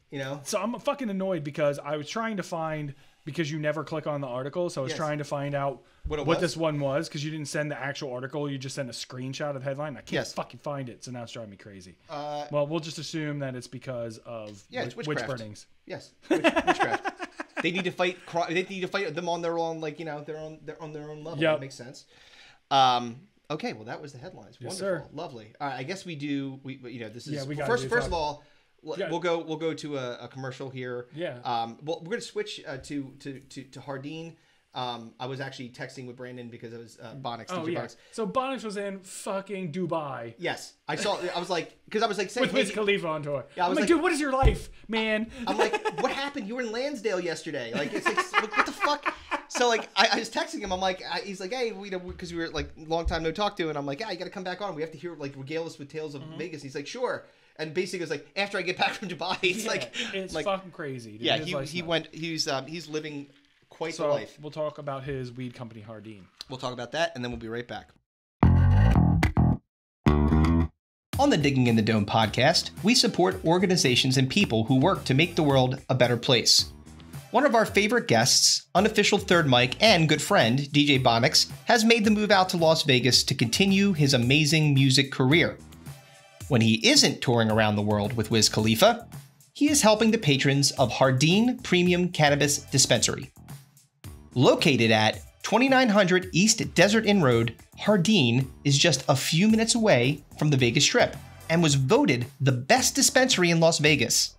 You know. So I'm fucking annoyed because I was trying to find because you never click on the article. So I was trying to find out what this one was because you didn't send the actual article. You just sent a screenshot of the headline. I can't fucking find it. So now it's driving me crazy. Well, we'll just assume that it's because of witch burnings. Yes, witchcraft. They need to fight. They need to fight them on their own, like, you know, they're on their own level. Yep. That makes sense. Okay, well that was the headlines. Yes, wonderful, sir. lovely. All right, I guess we do. You know, this is first of all. Yeah. We'll go to a commercial here. Yeah. Well, we're gonna switch to Jardin. I was actually texting with Brandon because it was Bonics. Oh yeah. Bonics. So Bonics was in fucking Dubai. Yes, I saw. I was like, saying with Wiz Khalifa on tour. Yeah, I was like, dude, what is your life, man? I'm like, what happened? You were in Lansdale yesterday. Like, it's like, what the fuck? So like, I was texting him. I'm like, he's like, hey, because we were like long time no talk to, and I'm like, yeah, you got to come back on. We have to hear like regale us with tales of Vegas. And he's like, sure. And basically, it's like after I get back from Dubai, it's like fucking crazy. Dude. Yeah, he's living quite the life. We'll talk about his weed company, Jardin. We'll talk about that, and then we'll be right back. On the Digging in the Dome podcast, we support organizations and people who work to make the world a better place. One of our favorite guests, unofficial third mic and good friend, DJ Bonics, has made the move out to Las Vegas to continue his amazing music career. When he isn't touring around the world with Wiz Khalifa, he is helping the patrons of Jardin Premium Cannabis Dispensary. Located at 2900 East Desert Inn Road, Jardin is just a few minutes away from the Vegas Strip and was voted the best dispensary in Las Vegas.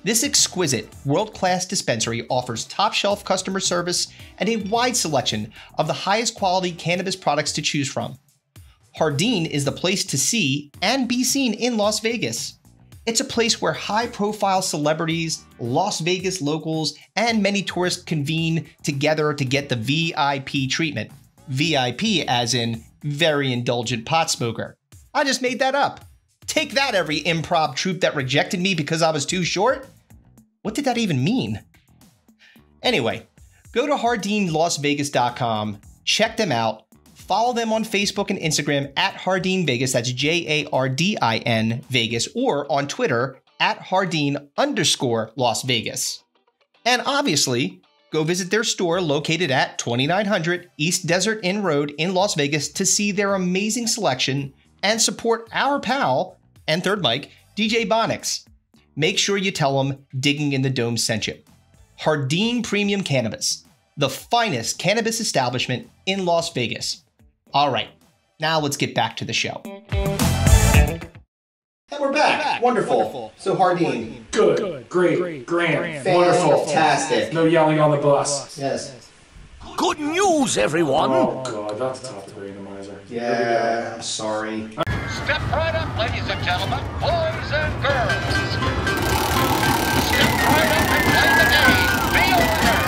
This exquisite, world-class dispensary offers top-shelf customer service and a wide selection of the highest quality cannabis products to choose from. Jardin is the place to see and be seen in Las Vegas. It's a place where high-profile celebrities, Las Vegas locals, and many tourists convene together to get the VIP treatment. VIP as in very indulgent pot smoker. I just made that up. Take that, every improv troupe that rejected me because I was too short. What did that even mean? Anyway, go to JardinLasVegas.com, check them out, follow them on Facebook and Instagram at Jardin Vegas, that's Jardin Vegas, or on Twitter at Jardin_Las Vegas. And obviously, go visit their store located at 2900 East Desert Inn Road in Las Vegas to see their amazing selection and support our pal and third mic, DJ Bonics. Make sure you tell them Digging in the Dome sent you. Jardin Premium Cannabis, the finest cannabis establishment in Las Vegas. All right, now let's get back to the show. And we're back. Wonderful. So Jardin. Good. Great. Grand. Wonderful. Fantastic. No yelling on the bus. Yes. Good news, everyone! Oh, God, that's a Topic Randomizer. Yeah, I'm sorry. Step right up, ladies and gentlemen, boys and girls. Step right up and play the game. Be ordered.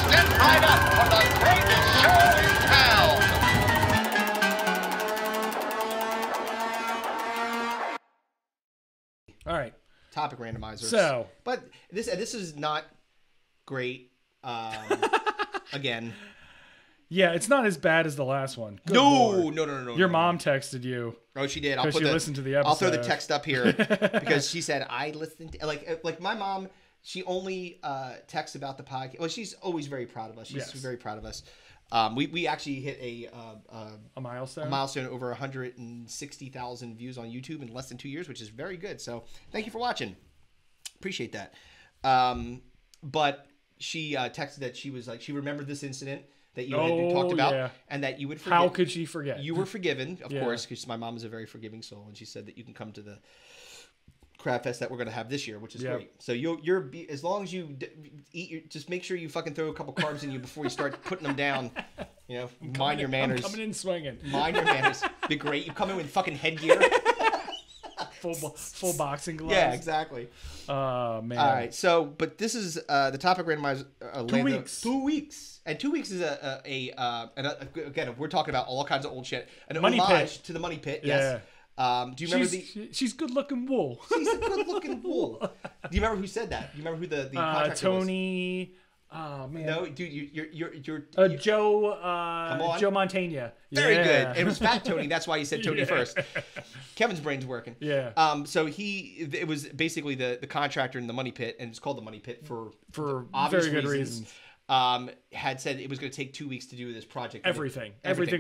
Step right up for the greatest show in town. All right. Topic Randomizer. So. But this is not great. Again. Yeah, it's not as bad as the last one. Good No. Lord. No. Your mom texted you. Oh, she did. Because she listened to the episode. I'll throw the text up here because she said I listened to, like my mom. She only texts about the podcast. Well, she's always very proud of us. She's very proud of us. We actually hit a milestone. A milestone over 160,000 views on YouTube in less than 2 years, which is very good. So thank you for watching. Appreciate that. But she texted that she was like, she remembered this incident that you had talked about, and that you would forgive. How could she forget? You were forgiven, of course, because my mom is a very forgiving soul, and she said that you can come to the crab fest that we're going to have this year, which is great. So you're as long as you eat, just make sure you fucking throw a couple carbs in you before you start putting them down. You know, mind your manners. I'm coming in swinging. Mind your manners. Be great. You come in with fucking headgear. Full boxing gloves. Yeah, exactly. Oh, man. All right. So, but this is the Topic Randomizer. 2 weeks. 2 weeks. And 2 weeks is again, we're talking about all kinds of old shit. An Money homage Pit. to the Money Pit. Yeah. Yes. Do you remember she's good looking wool. She's a good looking wool. Do you remember who said that? Do you remember who the contractor Tony. Oh man. No, dude, you're Joe. come on. Joe Montana. Very good. It was Fat Tony. That's why you said Tony first. Kevin's brain's working. Yeah. So it was basically the contractor in the Money Pit, and it's called the Money Pit for obvious very good reasons. Had said it was going to take 2 weeks to do this project. Everything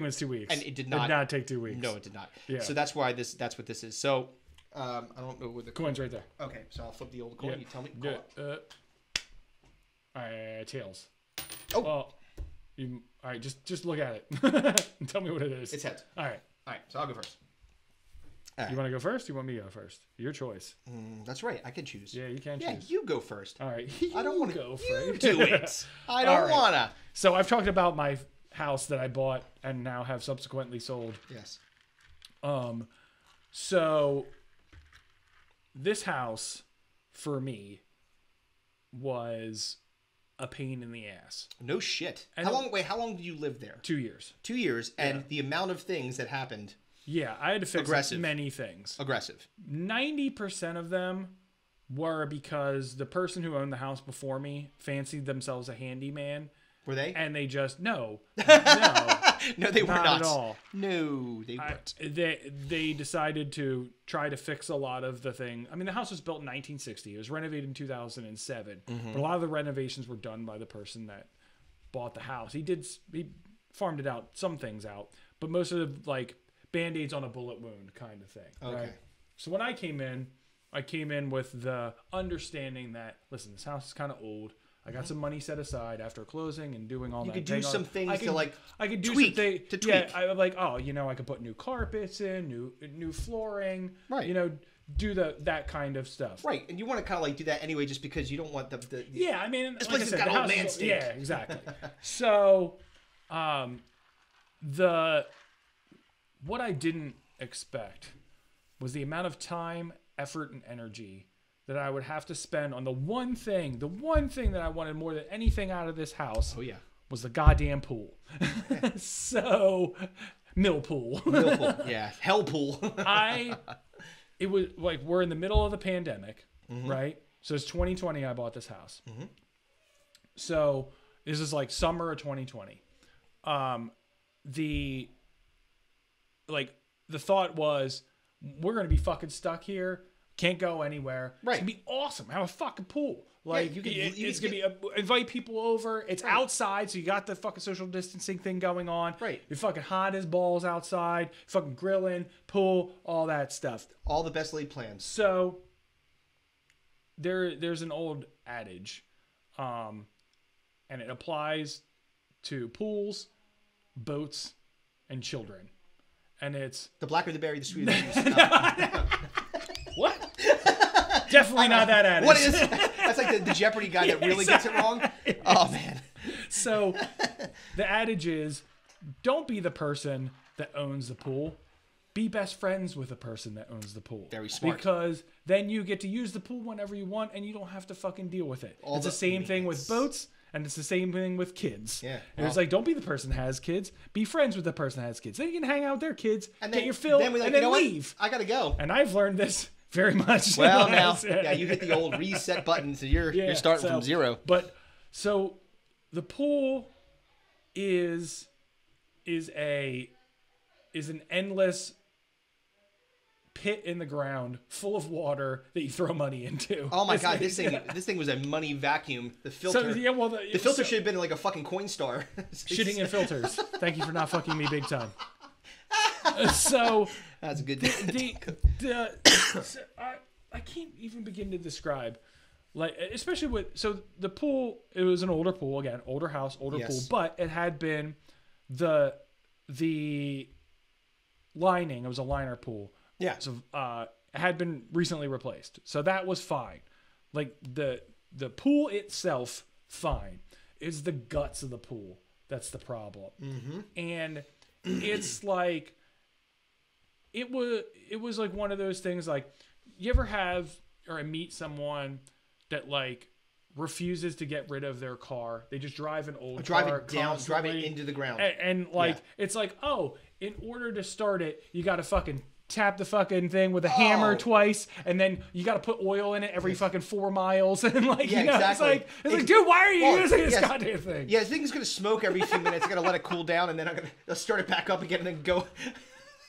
was 2 weeks, and it did not. Did not take 2 weeks. No, it did not. Yeah. So that's why that's what this is. So I don't know where the coin's right there. Okay, so I'll flip the old coin. Yeah. You tell me. All right, tails. Oh. All right, just look at it and tell me what it is. It's heads. All right. So I'll go first. You want to go first? You want me to go first? Your choice. That's right. I can choose. Yeah, you can choose. Yeah, you go first. All right. I don't want to go first. You do it. I don't want to. So I've talked about my house that I bought and now have subsequently sold. Yes. So this house for me was a pain in the ass. No shit. How long did you live there? 2 years. 2 years, and the amount of things that happened. Yeah, I had to fix many things. Aggressive. 90% of them were because the person who owned the house before me fancied themselves a handyman. Were they? And they just no, no, they were not at all. No, they weren't. They decided to try to fix a lot of the thing. I mean, the house was built in 1960. It was renovated in 2007, but a lot of the renovations were done by the person that bought the house. He farmed it out, some things out, but most of the like Band-Aids on a bullet wound kind of thing. Okay. Right? So when I came in with the understanding that, listen, this house is kind of old. I got some money set aside after closing and doing all that. You could do some things I could do tweak, something to tweak. Yeah, I like, I could put new carpets in, new flooring. Right. Do that kind of stuff. Right, and you want to kind of like do that anyway, just because you don't want the yeah. I mean, this place has got old man stink. Yeah, exactly. So, the what I didn't expect was the amount of time, effort, and energy that I would have to spend on the one thing that I wanted more than anything out of this house. Oh, yeah. Was the goddamn pool. So, mill pool. Yeah. Hell pool. It was like, we're in the middle of the pandemic, right? So it's 2020 I bought this house. So this is like summer of 2020. The thought was, we're going to be fucking stuck here. Can't go anywhere. Right. It's going to be awesome. Have a fucking pool. Like, yeah, it's going to be, invite people over. It's outside, so you got the fucking social distancing thing going on. Right. You're fucking hot as balls outside. Fucking grilling, pool, all that stuff. All the best laid plans. So, there's an old adage, and it applies to pools, boats, and children. And it's... The blacker the berry, the sweeter the juice. What? Definitely not that adage. What is? That's like the Jeopardy guy that really gets it wrong. Oh man. So the adage is, don't be the person that owns the pool. Be best friends with the person that owns the pool. Very smart. Because then you get to use the pool whenever you want, and you don't have to fucking deal with it. It's the same thing with boats, and it's the same thing with kids. Yeah. And it's like, don't be the person that has kids. Be friends with the person that has kids. Then you can hang out with their kids, And get your fill, then and then leave. I gotta go. And I've learned this very much. Well, now, yeah, you hit the old reset button, so you're starting from zero. But so the pool is an endless pit in the ground full of water that you throw money into. Oh my god, this thing was a money vacuum. The filter. So, yeah, well, the filter should have been like a fucking Coinstar. Shitting in filters. Thank you for not fucking me big time. So that's a good. I can't even begin to describe, like, especially with the pool. It was an older pool, again, older house, older pool, but it had been the lining. It was a liner pool. Yeah. So it had been recently replaced, so that was fine. Like the pool itself, fine. It's the guts of the pool that's the problem, and it's like. It was like one of those things, like, you ever have or meet someone that like refuses to get rid of their car? They just drive an old car drive it into the ground, and like it's like, oh, in order to start it, you got to fucking tap the fucking thing with a hammer twice, and then you got to put oil in it every fucking 4 miles, and like, you know, exactly. It's like, dude, why are you using this goddamn thing? Yeah, the thing's gonna smoke every few minutes. I gotta let it cool down, and then I'll start it back up again, and then go.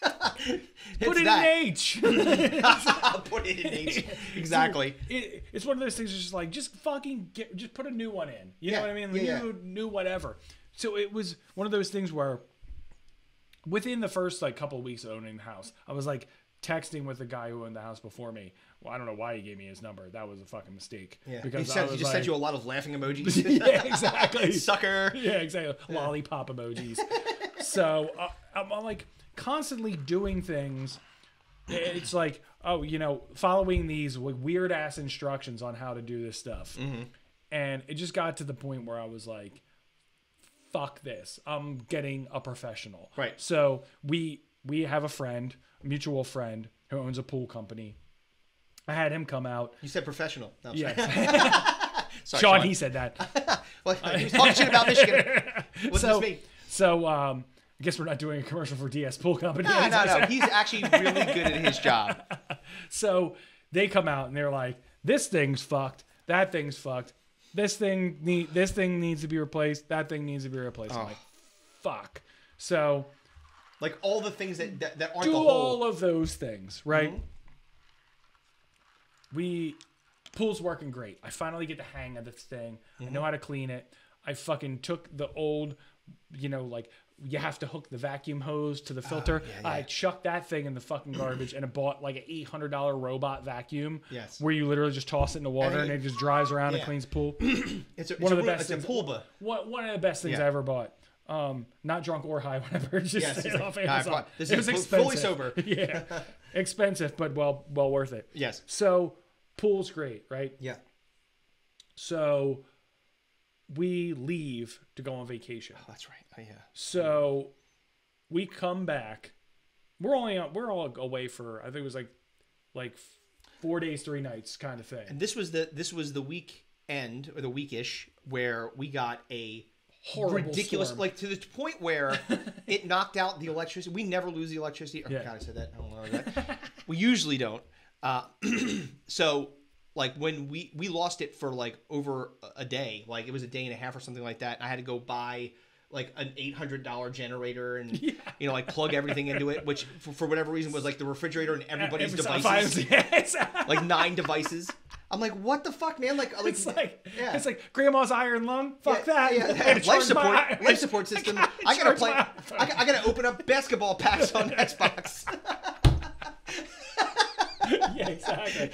Put it in H. Put it in H. Exactly. So it's one of those things. It's just like, just fucking just put a new one in. You know what I mean? New whatever. So it was one of those things where, within the first like couple of weeks of owning the house, I was like texting with the guy who owned the house before me. Well, I don't know why he gave me his number. That was a fucking mistake. Yeah. Because he just sent you a lot of laughing emojis. Yeah, exactly. Sucker. Yeah, exactly. Lollipop emojis. So I'm like constantly doing things. It's like, oh, you know, following these weird ass instructions on how to do this stuff. And it just got to the point where I was like, fuck this. I'm getting a professional. Right. So we have a mutual friend who owns a pool company. I had him come out. You said professional. No, yes. Sorry, Sean, he said that. Well, he was talking shit about Michigan. Wasn't me. So, I guess we're not doing a commercial for DS Pool Company. No. He's actually really good at his job. So they come out and they're like, this thing's fucked. That thing's fucked. This thing needs to be replaced. That thing needs to be replaced. I'm like, fuck. So, like, all the things that aren't do the whole. all of those things, right? Pool's working great. I finally get the hang of this thing. I know how to clean it. I fucking took the old, like, you have to hook the vacuum hose to the filter. I chucked that thing in the fucking garbage, and I bought like an $800 robot vacuum. Yes. Where you literally just toss it in the water and it just drives around and cleans the pool. It's one of the best things. It's a poolba. One of the best things I ever bought. Not drunk or high when I purchased it off Amazon. This it was is expensive. fully sober. Yeah. Expensive, but well worth it. Yes. So pool's great, right? Yeah. So we leave to go on vacation. Oh, that's right. Yeah. So we come back we're all away for, I think it was like 4 days, 3 nights kind of thing. And this was the weekend or the weekish where we got a horrible ridiculous storm. like to the point where it knocked out the electricity. We never lose the electricity. Oh, God, I said that. I don't know that. We usually don't. So like when we lost it for like over a day, like it was a day and a half or something like that. And I had to go buy like an $800 generator and you know, like plug everything into it, which for whatever reason was like the refrigerator and everybody's devices. Like 9 devices. I'm like, what the fuck, man? Like it's like grandma's iron lung. Fuck that. Yeah. Life support system. I gotta play. I gotta open up basketball packs on Xbox. Yeah, exactly.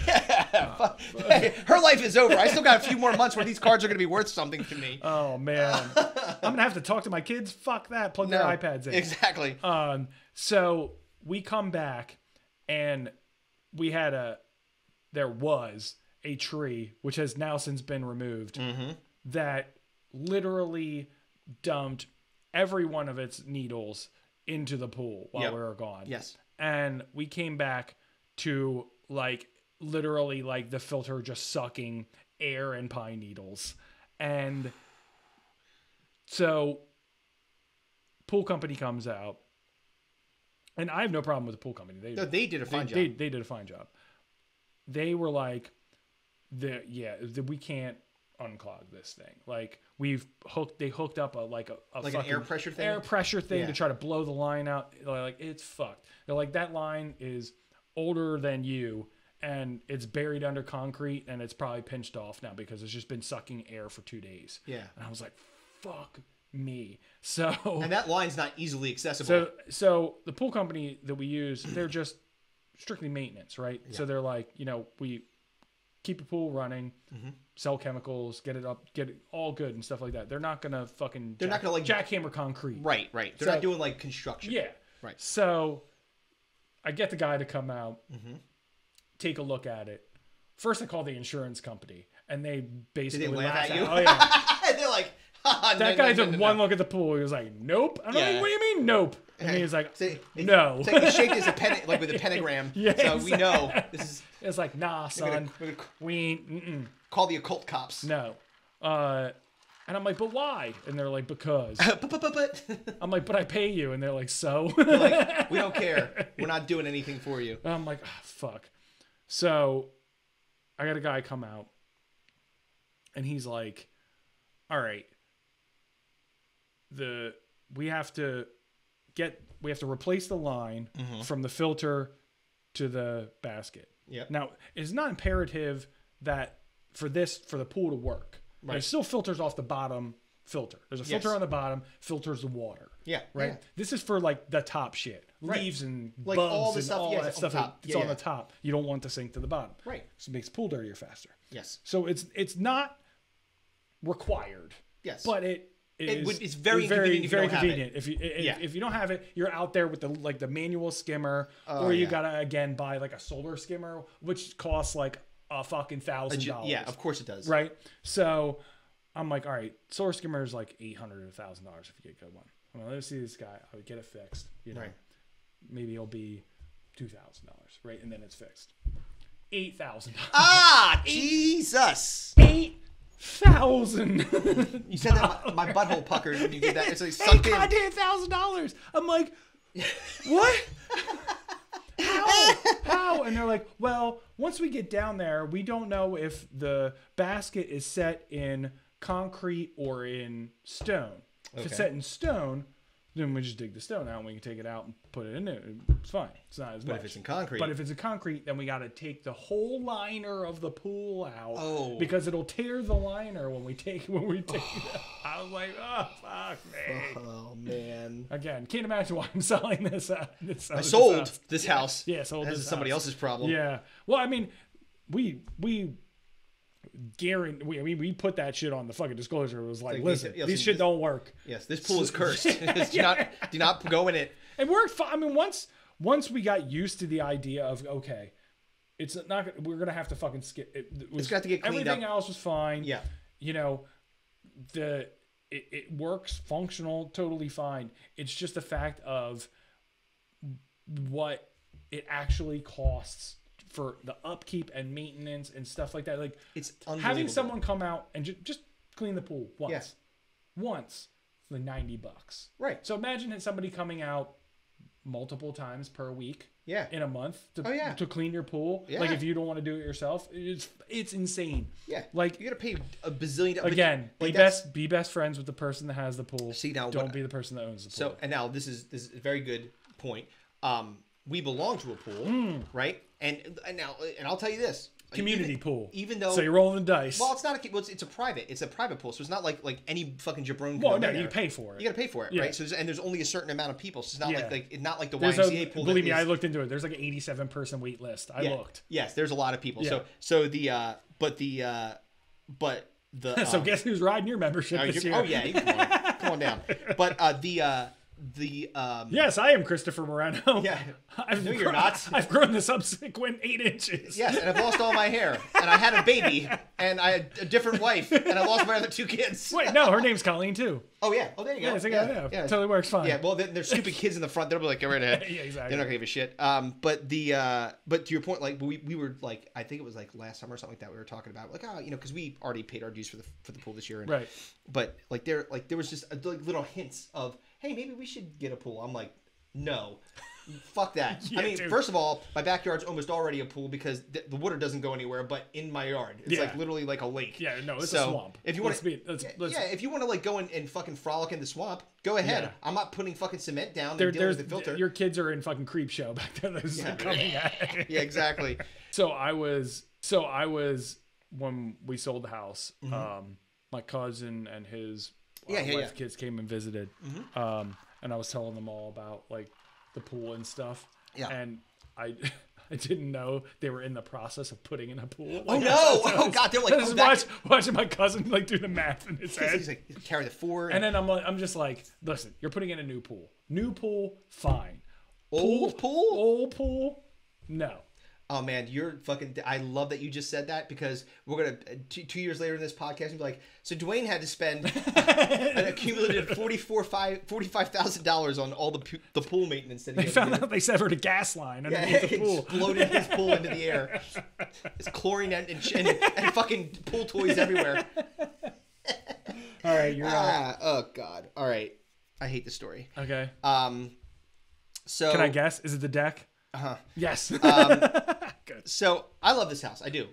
Hey, her life is over. I still got a few more months where these cards are going to be worth something to me. Oh man, I'm gonna have to talk to my kids. Fuck that. Plug their iPads in. Exactly. So we come back, and there was a tree which has now since been removed that literally dumped every one of its needles into the pool while we were gone. Yes. And we came back to like literally like the filter just sucking air and pine needles. And so pool company comes out, and I have no problem with the pool company. They did a fine job. They did a fine job. They were like, we can't unclog this thing. Like they hooked up a an air pressure thing to try to blow the line out. Like it's fucked. They're like, that line is older than you, and it's buried under concrete, and it's probably pinched off now because it's just been sucking air for 2 days. Yeah. And I was like, fuck me. So and that line's not easily accessible. So the pool company that we use, they're just strictly maintenance, right? Yeah. So they're like, you know, we keep a pool running, sell chemicals, get it up, get it all good and stuff like that. They're not gonna fucking jackhammer concrete. Right. They're not doing like construction. Yeah. Right. So I get the guy to come out, take a look at it. First, I call the insurance company, and they basically laugh at you. Oh yeah. They're like, that guy took one look at the pool. He was like, "Nope." I'm like, "What do you mean, nope?" And he's like, "No." It's like the shape is like with a pentagram. Yeah, so exactly. We know this is. It's like, nah, son. We call the occult cops. No. And I'm like, but why? And they're like, because. I'm like, but I pay you. And they're like, so? They're like, we don't care. We're not doing anything for you. And I'm like, oh, fuck. So I got a guy come out, and he's like, all right, we have to replace the line from the filter to the basket. Yep. Now, it's not imperative that for the pool to work. Right. There's still filters off the bottom filter. There's a filter on the bottom, filters the water. Yeah. Right? Yeah. This is for like the top shit. Leaves and like bugs all the and stuff, all that stuff. It's on the top. You don't want the sink to the bottom. Right. So it makes the pool dirtier faster. Yes. So it's not required. Yes. But it's very convenient. If you don't have it, you're out there with the manual skimmer, or you gotta again buy like a solar skimmer, which costs like a fucking $1,000. Yeah, of course it does. Right. So I'm like, all right, solar skimmer is like $800 to $1,000 if you get a good one. I'm like, let's see this guy. I would get it fixed. You know, maybe it'll be $2,000, right? And then it's fixed. $8,000. Ah, Jesus. 8,000. You said that my butthole puckered when you did that. It's like sunk in. $1,000. I'm like, what? How? And they're like, well, once we get down there, we don't know if the basket is set in concrete or in stone. If it's set in stone, then we just dig the stone out and we can take it out and put it in there. It's fine. It's not as much. But if it's in concrete. But if it's in concrete, then we got to take the whole liner of the pool out. Oh. Because it'll tear the liner when we take it out. I was like, oh, fuck me. Oh, man. Again, can't imagine why I'm selling this. I sold this house. Yeah, sold this house. Somebody else's problem. Yeah. Well, I mean, we we put that shit on the fucking disclosure. It was like, listen, these shit don't work. Yes, this pool is cursed. Do not go in it. It worked fine. I mean, once we got used to the idea of, okay, it's not. We're gonna have to fucking skip. It's got to get cleaned everything up. else was fine. Yeah. You know, it works, functional, totally fine. It's just the fact of what it actually costs for the upkeep and maintenance and stuff like that. Like, it's having someone come out and just clean the pool once. Yeah. Once for like $90. Right. So imagine somebody coming out multiple times per week. Yeah. In a month to clean your pool. Yeah. Like if you don't want to do it yourself, it's insane. Yeah. Like you got to pay a bazillion. Again, like be best friends with the person that has the pool. See, now don't be the person that owns the pool. So, and now this is a very good point. We belong to a pool, right? And I'll tell you this. Community pool. Even though, so you're rolling the dice. Well, it's not it's a private pool, so it's not like any fucking jabron. Well, no, you pay for it. You got to pay for it, right? So and there's only a certain amount of people, so it's not like the there's YMCA pool. Believe me, I looked into it. There's like an 87 person wait list. I looked. Yes, there's a lot of people. Yeah. So so guess who's riding your membership this year? Oh yeah, you come on down. But yes, I am Christopher Moreno. Yeah, no, you're not. I've grown the subsequent 8 inches. Yes, and I've lost all my hair, and I had a baby, and I had a different wife, and I lost my other 2 kids. Wait, no, her name's Colleen too. Oh yeah, oh there you go. Yeah, totally works fine. Yeah, well, there's stupid kids in the front. They'll be like, "Go right ahead." Yeah, exactly. They're not gonna give a shit. But to your point, like we were like, I think it was like last summer or something like that. We were talking about like, because we already paid our dues for the pool this year, and, right? But there was just little hints of, hey, maybe we should get a pool. I'm like, no. Fuck that. Yeah, I mean, dude. First of all, my backyard's almost already a pool because the water doesn't go anywhere but in my yard. It's like literally like a lake. Yeah, no, it's a swamp. If you want if you want to like go and fucking frolic in the swamp, go ahead. Yeah. I'm not putting fucking cement down and dealing with the filter. Your kids are in fucking Creep Show back there. Coming at. Yeah, exactly. So I was when we sold the house. My cousin and his wife kids came and visited. And I was telling them all about like the pool and stuff. Yeah. And I didn't know they were in the process of putting in a pool. Like, oh god, they're like watching my cousin like do the math in his head. He's like, carry the 4. And then I'm just like, listen, you're putting in a new pool. New pool, fine. Old pool? No. Oh man, you're fucking. I love that you just said that because we're gonna 2 years later in this podcast and be like, so Dwayne had to spend an accumulated $45,000 on all the pool maintenance that he They found out they severed a gas line underneath the pool. Exploded his pool into the air. It's chlorine and fucking pool toys everywhere. All right, you're out. Oh god. All right, I hate this story. Okay. So can I guess? Is it the deck? Yes. Good. So I love this house. I do.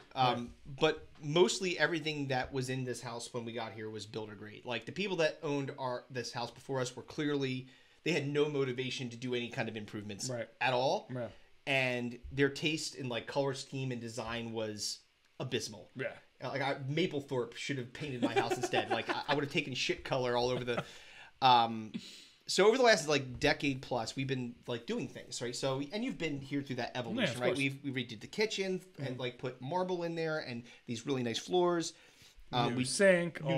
But mostly everything that was in this house when we got here was builder grade. Like the people that owned this house before us were clearly, they had no motivation to do any kind of improvements at all. Right. And their taste in like color scheme and design was abysmal. Yeah. Like Maplethorpe should have painted my house instead. Like I would have taken shit color all over the. So over the last like decade plus, we've been like doing things, right? So and you've been here through that evolution, right? We redid the kitchen and like put marble in there and these really nice floors. New sink, new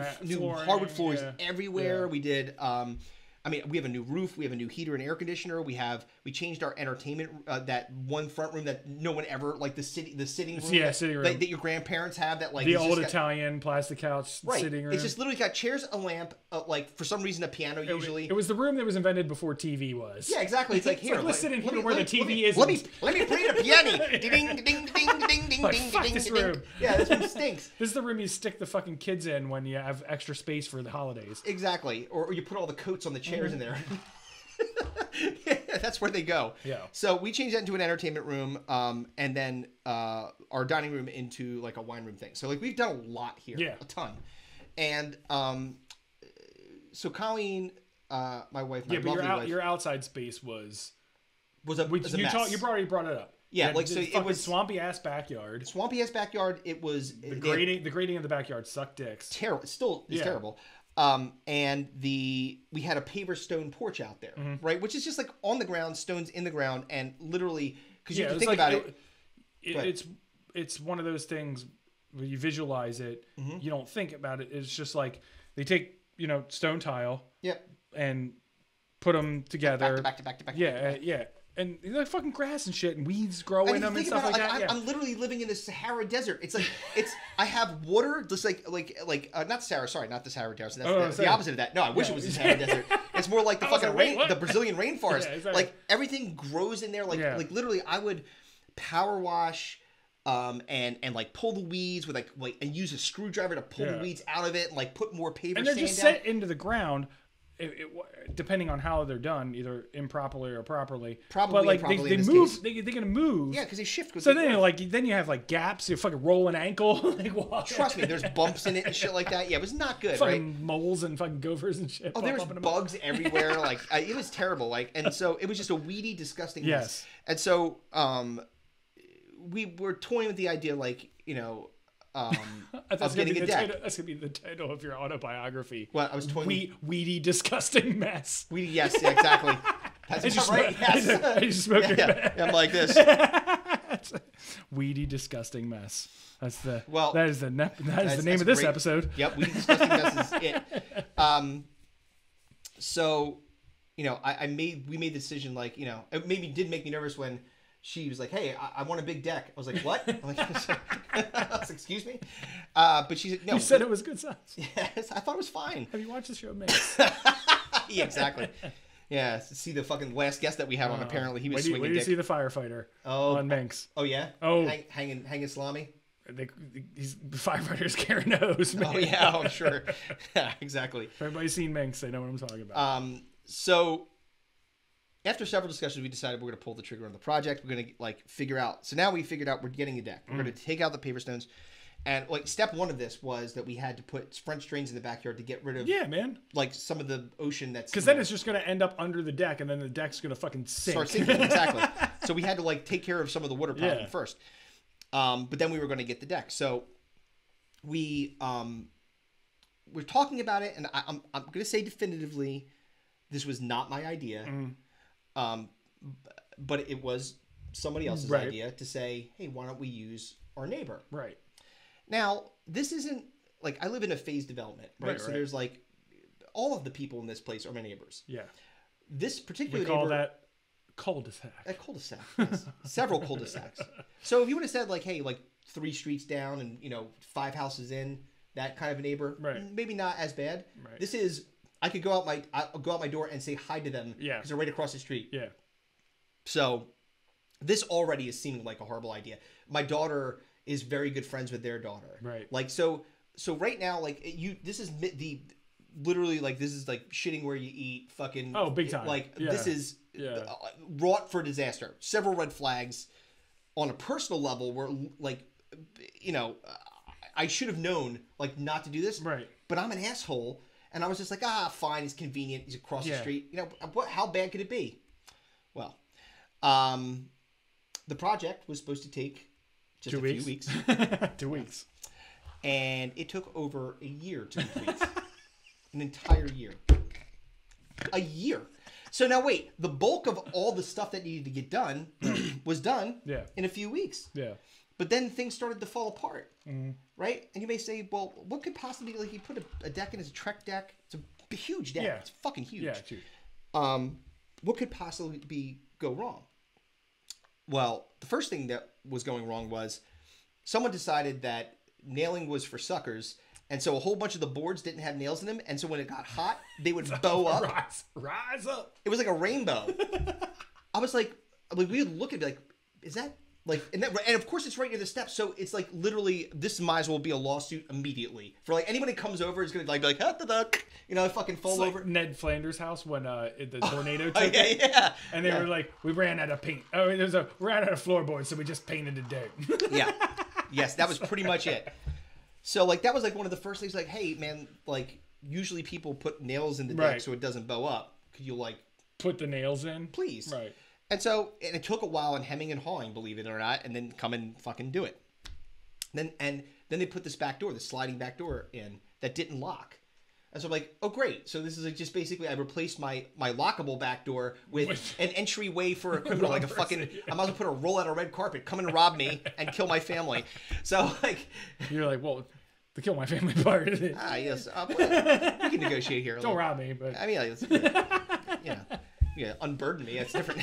flooring, hardwood floors everywhere. Yeah. We did. I mean, we have a new roof. We have a new heater and air conditioner. We changed our entertainment. That one front room that no one ever like the sitting room. Yeah, sitting room that your grandparents have. That like the old Italian plastic couch sitting room. It's just literally got chairs, a lamp, like for some reason a piano. Usually, it was the room that was invented before TV was. Yeah, exactly. It's like here. Let's sit in here where the TV is. Let me play the piano. Ding ding ding ding ding like, ding fuck ding. This room. Yeah, this room stinks. This is the room you stick the fucking kids in when you have extra space for the holidays. Exactly, or you put all the coats on the chairs in there. Yeah, that's where they go. Yeah. So we changed that into an entertainment room, and then our dining room into like a wine room thing. So like we've done a lot here, a ton. And so Colleen, my wife, my lovely wife, your outside space was a mess. You already brought it up. Yeah, like so it was swampy ass backyard. Swampy ass backyard. It was the grading of the backyard sucked dicks. Terrible. It's terrible. And we had a paver stone porch out there, right? Which is just like on the ground, stones in the ground, and literally because you have to think about it. It's one of those things where you visualize it, you don't think about it. It's just like they take stone tile, and put them together, back to back. Yeah, And like fucking grass and shit and weeds grow in them and stuff like that. I'm literally living in the Sahara Desert. It's like I have water just like not Sahara. Sorry, not the Sahara Desert. That's the opposite of that. No, I wish it was the Sahara Desert. It's more like the fucking the Brazilian rainforest. Yeah, exactly. Like everything grows in there. Like literally, I would power wash. And like pull the weeds with like and use a screwdriver to pull the weeds out of it and like put more paver and they're just set into the ground. Depending on how they're done, either improperly or properly. Probably, but like improperly they in this move, case. they're gonna move. Yeah, because they shift. So then you have like gaps. You fucking roll an ankle. Like, trust me, there's bumps in it and shit like that. Yeah, it was not good. Fucking right? moles and fucking gophers and shit. Oh, there was bugs everywhere. Like it was terrible. Like and so it was just a weedy, disgusting mess. And so we were toying with the idea, like of getting a deck. That's gonna be the title of your autobiography. Well, I was toying. Weedy, disgusting mess. Weedy, yes, yeah, exactly. That's right. Yes. I just smoked it. Yeah, I'm like this. Weedy, disgusting mess. That's the. Well, that is the name of this episode. Yep, weedy, disgusting mess is it. So, we made the decision. Like, it did make me nervous when. She was like, "Hey, I want a big deck." I was like, "What?" I'm like, "Excuse me," but she said, "No." You said it was good size. Yes, I thought it was fine. Have you watched the show, Minx? Yeah, exactly. Yeah, see the fucking last guest that we had on. Apparently, he was swinging dick. Where do you see the firefighter? on Minx? Oh yeah. Oh, hanging salami. These firefighters carry nose. Man. Oh yeah, I'm sure. Yeah, exactly. If everybody's seen Minx, they know what I'm talking about. So. After several discussions, we decided we're going to pull the trigger on the project. We're going to figure out. So now we figured out we're getting a deck. We're going to take out the paver stones, and step one of this was that we had to put French drains in the backyard to get rid of. Yeah, man. Some of the ocean that's. Because then it's just going to end up under the deck, and then the deck's going to fucking sink. Start sinking, exactly. So we had to take care of some of the water problem first. But then we were going to get the deck. So we're talking about it, and I'm going to say definitively, this was not my idea. But it was somebody else's idea to say, hey, why don't we use our neighbor? Right. Now, this isn't I live in a phased development, right? So there's all of the people in this place are my neighbors. Yeah. This particular neighbor. We call that cul-de-sac. A cul-de-sac. Yes. Several cul-de-sacs. So if you would have said hey, 3 streets down and 5 houses in, that kind of a neighbor, maybe not as bad. Right. This is. I could I'll go out my door and say hi to them because they're right across the street. Yeah. So this already is seeming like a horrible idea. My daughter is very good friends with their daughter. Right. So right now, this is literally this is shitting where you eat, fucking. Oh, big time. This is wrought for disaster. Several red flags on a personal level where I should have known not to do this. Right. But I'm an asshole. And I was just fine, he's convenient, he's across the street. How bad could it be? Well, the project was supposed to take just a few weeks. 2 weeks. And it took over a year to complete. An entire year. A year. So now wait, the bulk of all the stuff that needed to get done was done in a few weeks. Yeah. But then things started to fall apart, right? And you may say, well, what could possibly, you put a deck in as a Trek deck. It's a huge deck. Yeah. It's fucking huge. Yeah, it's huge. What could possibly go wrong? Well, the first thing that was going wrong was someone decided that nailing was for suckers. And so a whole bunch of the boards didn't have nails in them. And so when it got hot, they would bow up. Rise up. It was like a rainbow. I was we would look at it is that... and of course it's right near the steps, so it's literally this might as well be a lawsuit immediately for anybody who comes over is gonna be fucking fall over. Ned Flanders' house when the tornado took it. Yeah. And they were we ran out of paint. Oh, we ran out of floorboards, so we just painted it dirt. Yeah. Yes, that was pretty much it. So that was one of the first things. Hey man, usually people put nails in the deck so it doesn't bow up. Could you put the nails in, please? Right. And it took a while in hemming and hawing, believe it or not, and then come and fucking do it. Then they put this back door, this sliding back door in that didn't lock. And so I'm oh great. So this is just basically I replaced my lockable back door with an entryway for a criminal, I might as well put a roll out of red carpet, come and rob me and kill my family. So you're well, the kill my family part. Yes. We can negotiate here. Don't rob me, but I mean, unburden me. That's different.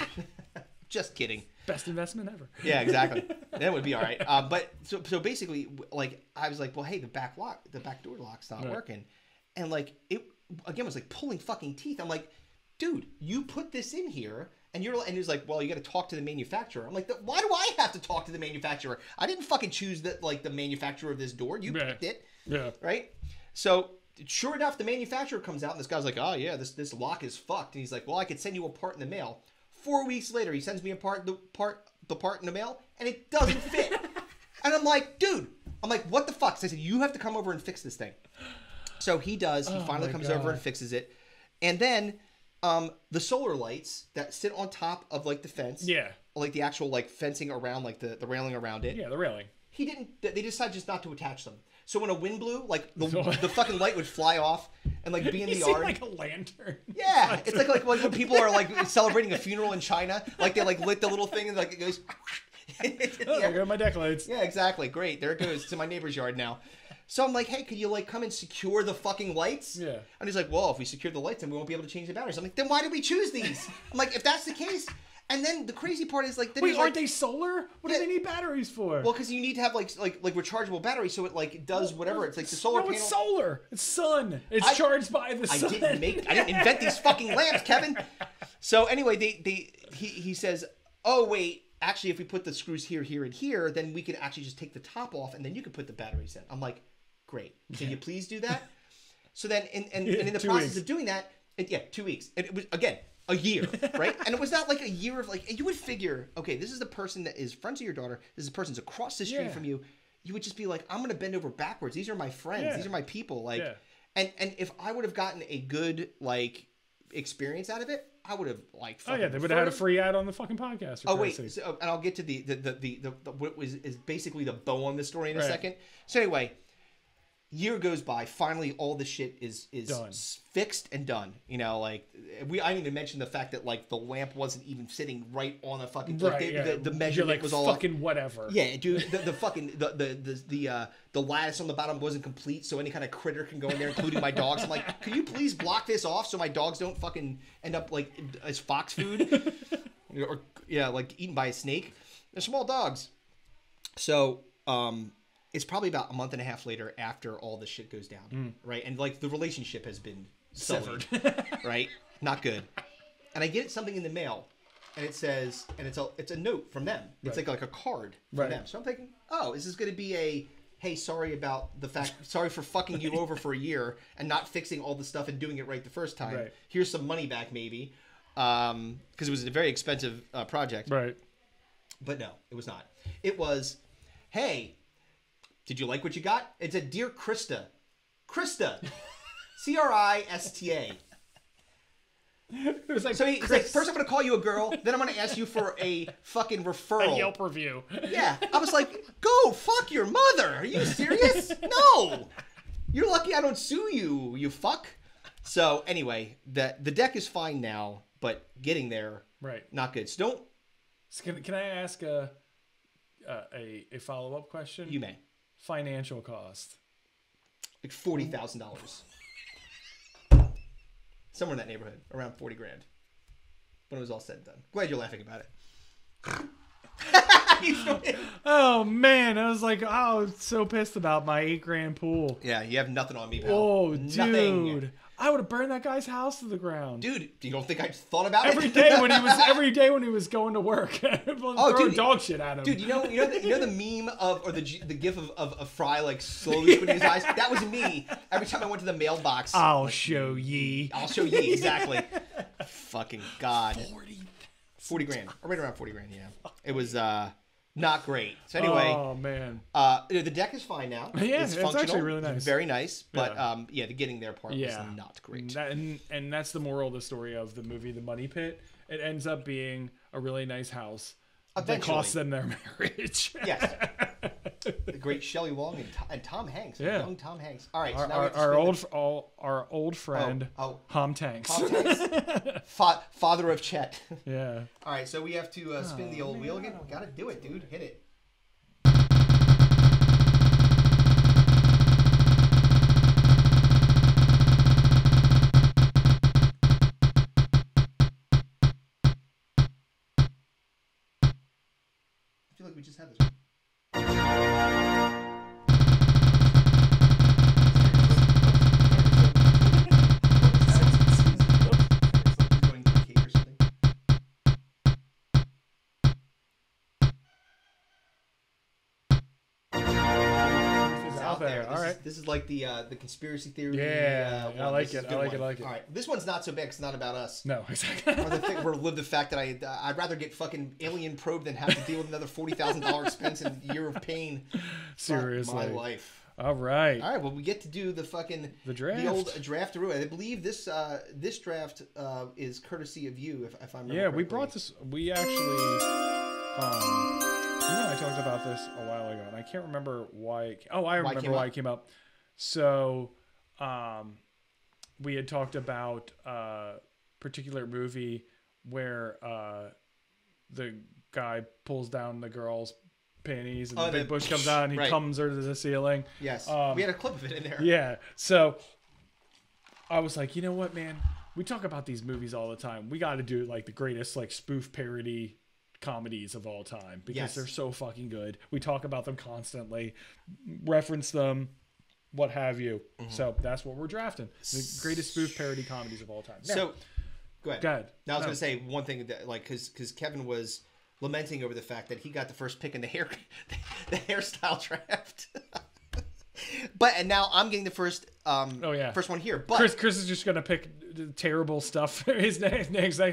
Just kidding. Best investment ever. Yeah, exactly. That would be all right. But so basically, like, I was like, well, hey, the back door lock's not working. And like, it, again, was like pulling fucking teeth. I'm like, dude, you put this in here. And he was like, well, you got to talk to the manufacturer. I'm like, why do I have to talk to the manufacturer? I didn't fucking choose the manufacturer of this door. You picked it. Yeah. Right? So sure enough, the manufacturer comes out and this guy's like, oh yeah, this lock is fucked. And he's like, well, I could send you a part in the mail. 4 weeks later, he sends me the part in the mail, and it doesn't fit. And I'm like, dude, what the fuck? So I said, you have to come over and fix this thing. So he does. He finally comes over and fixes it. And then the solar lights that sit on top of like the fence, like the actual like fencing around, like the railing around it. Yeah, the railing. They decided just not to attach them. So when a wind blew, like the fucking light would fly off and like be in the yard. Like a lantern. Yeah, it's like when people are like celebrating a funeral in China, like they like lit the little thing and like it goes. There go my deck lights. Yeah, exactly. Great. There it goes. It's in my neighbor's yard now. So I'm like, hey, could you like come and secure the fucking lights? Yeah. And he's like, well, if we secure the lights, then we won't be able to change the batteries. I'm like, then why did we choose these? I'm like, if that's the case. And then the crazy part is like, wait, aren't they solar? What do they need batteries for? Well, because you need to have like rechargeable batteries, so it like does whatever. It's like the solar panel. It's solar. It's sun. It's charged by the sun. I didn't invent these fucking lamps, Kevin. So anyway, he says, oh wait, actually, if we put the screws here, here, and here, then we can actually just take the top off, and then you can put the batteries in. I'm like, great. Can you please do that? So then, and in the process of doing that, 2 weeks. And it was again. A year, right? And it was not like a year of like, you would figure, okay, this is the person that is friends with your daughter. This is the person's across the street from you. You would just be like, I'm going to bend over backwards. These are my friends. These are my people. Like, and if I would have gotten a good like experience out of it, I would have like. They would have had a free ad on the fucking podcast. Oh wait, so, and I'll get to the what is basically the bow on the story in a second. So anyway. Year goes by. Finally, all the shit is done. Fixed and done. You know, like I didn't even mention the fact that like the lamp wasn't even sitting right on the fucking. Like, the measurement was all fucking whatever. Yeah, dude. The fucking the lattice on the bottom wasn't complete, so any kind of critter can go in there, including my dogs. I'm like, could you please block this off so my dogs don't fucking end up like as fox food, or like eaten by a snake. They're small dogs, so it's probably about a month and a half later after all this shit goes down, right? And like the relationship has been severed, right? Not good. And I get something in the mail, and it says, and it's a note from them. It's like a card from them. So I'm thinking, oh, is this going to be a, hey, sorry for fucking you over for a year and not fixing all the stuff and doing it right the first time. Right. Here's some money back maybe, because it was a very expensive project. Right. But no, it was not. It was, hey. Did you like what you got? It's a Dear Krista. Krista. Crista. It was like, so he's like, first I'm going to call you a girl, then I'm going to ask you for a fucking referral. A Yelp review. Yeah. I was like, go fuck your mother. Are you serious? No. You're lucky I don't sue you, you fuck. So anyway, the deck is fine now, but getting there, not good. So don't. So can I ask a follow-up question? You may. Financial cost. Like $40,000. Somewhere in that neighborhood. Around $40,000. When it was all said and done. Glad you're laughing about it. Oh man, I was like, so pissed about my $8,000 pool. Yeah, you have nothing on me, pal. Oh, nothing. Dude. I would have burned that guy's house to the ground. Dude, you don't think I thought about it? Every day when he was going to work. Dude, dog shit at him. Dude, you know the meme of, or the gif of Fry like slowly squinting his eyes? That was me. Every time I went to the mailbox. I'll show ye. I'll show ye, exactly. Fucking God. $40,000. Right around $40,000, yeah. It was not great. So anyway. Oh man. The deck is fine now. Yeah, it's actually really nice. Very nice. But the getting there part was not great. And that's the moral of the story of the movie The Money Pit. It ends up being a really nice house. Eventually. That costs them their marriage. Yes. The great Shelley Long and Tom Hanks. Yeah. Young Tom Hanks. All right. So our old friend, Hom Tanks. Hom Tanks. Father of Chet. Yeah. All right. So we have to spin the old wheel again. Got to do it, dude. Hit it. like we just had this one. This is like the conspiracy theory. Yeah, I like it. I like it. All right, this one's not so bad 'cause it's not about us. No, exactly. Or live the fact that I'd rather get fucking alien probed than have to deal with another $40,000 expense and year of pain. Seriously, my life. All right. Well, we get to do the draft. The old draft. I believe this draft is courtesy of you, if I remember. Yeah, correctly. we brought this. We actually. I talked about this a while ago, and I can't remember why. I remember why it came up. So, we had talked about a particular movie where the guy pulls down the girl's panties and the big bush comes out and he comes her to the ceiling. Yes, we had a clip of it in there. Yeah, so I was like, you know what, man? We talk about these movies all the time. We got to do like the greatest like spoof parody comedies of all time because they're so fucking good. We talk about them constantly, reference them, what have you. So that's what we're drafting: the greatest spoof parody comedies of all time. Now, so go ahead. Now I was going to say one thing that, like, because Kevin was lamenting over the fact that he got the first pick in the hairstyle draft. And now I'm getting the first first one here. But Chris is just gonna pick terrible stuff for his next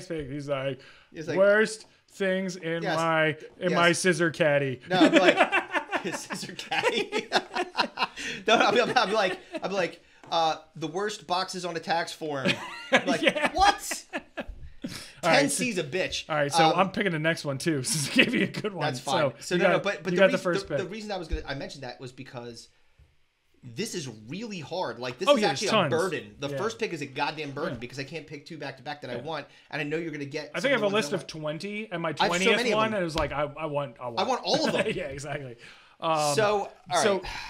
pick. He's like worst things in my scissor caddy. No, I'll be like his scissor caddy. No, I'll be like the worst boxes on a tax form. Like what? 10C's a bitch. All right, so I'm picking the next one too. Since I gave you a good one. That's fine. So you got the first pick. The reason I mentioned that was because this is really hard. Like, this is actually a burden. The first pick is a goddamn burden because I can't pick two back to back that I want, and I know you're going to get. I think I have a list of 20, and my 20th one, and it was like I want all of them. Yeah, exactly. So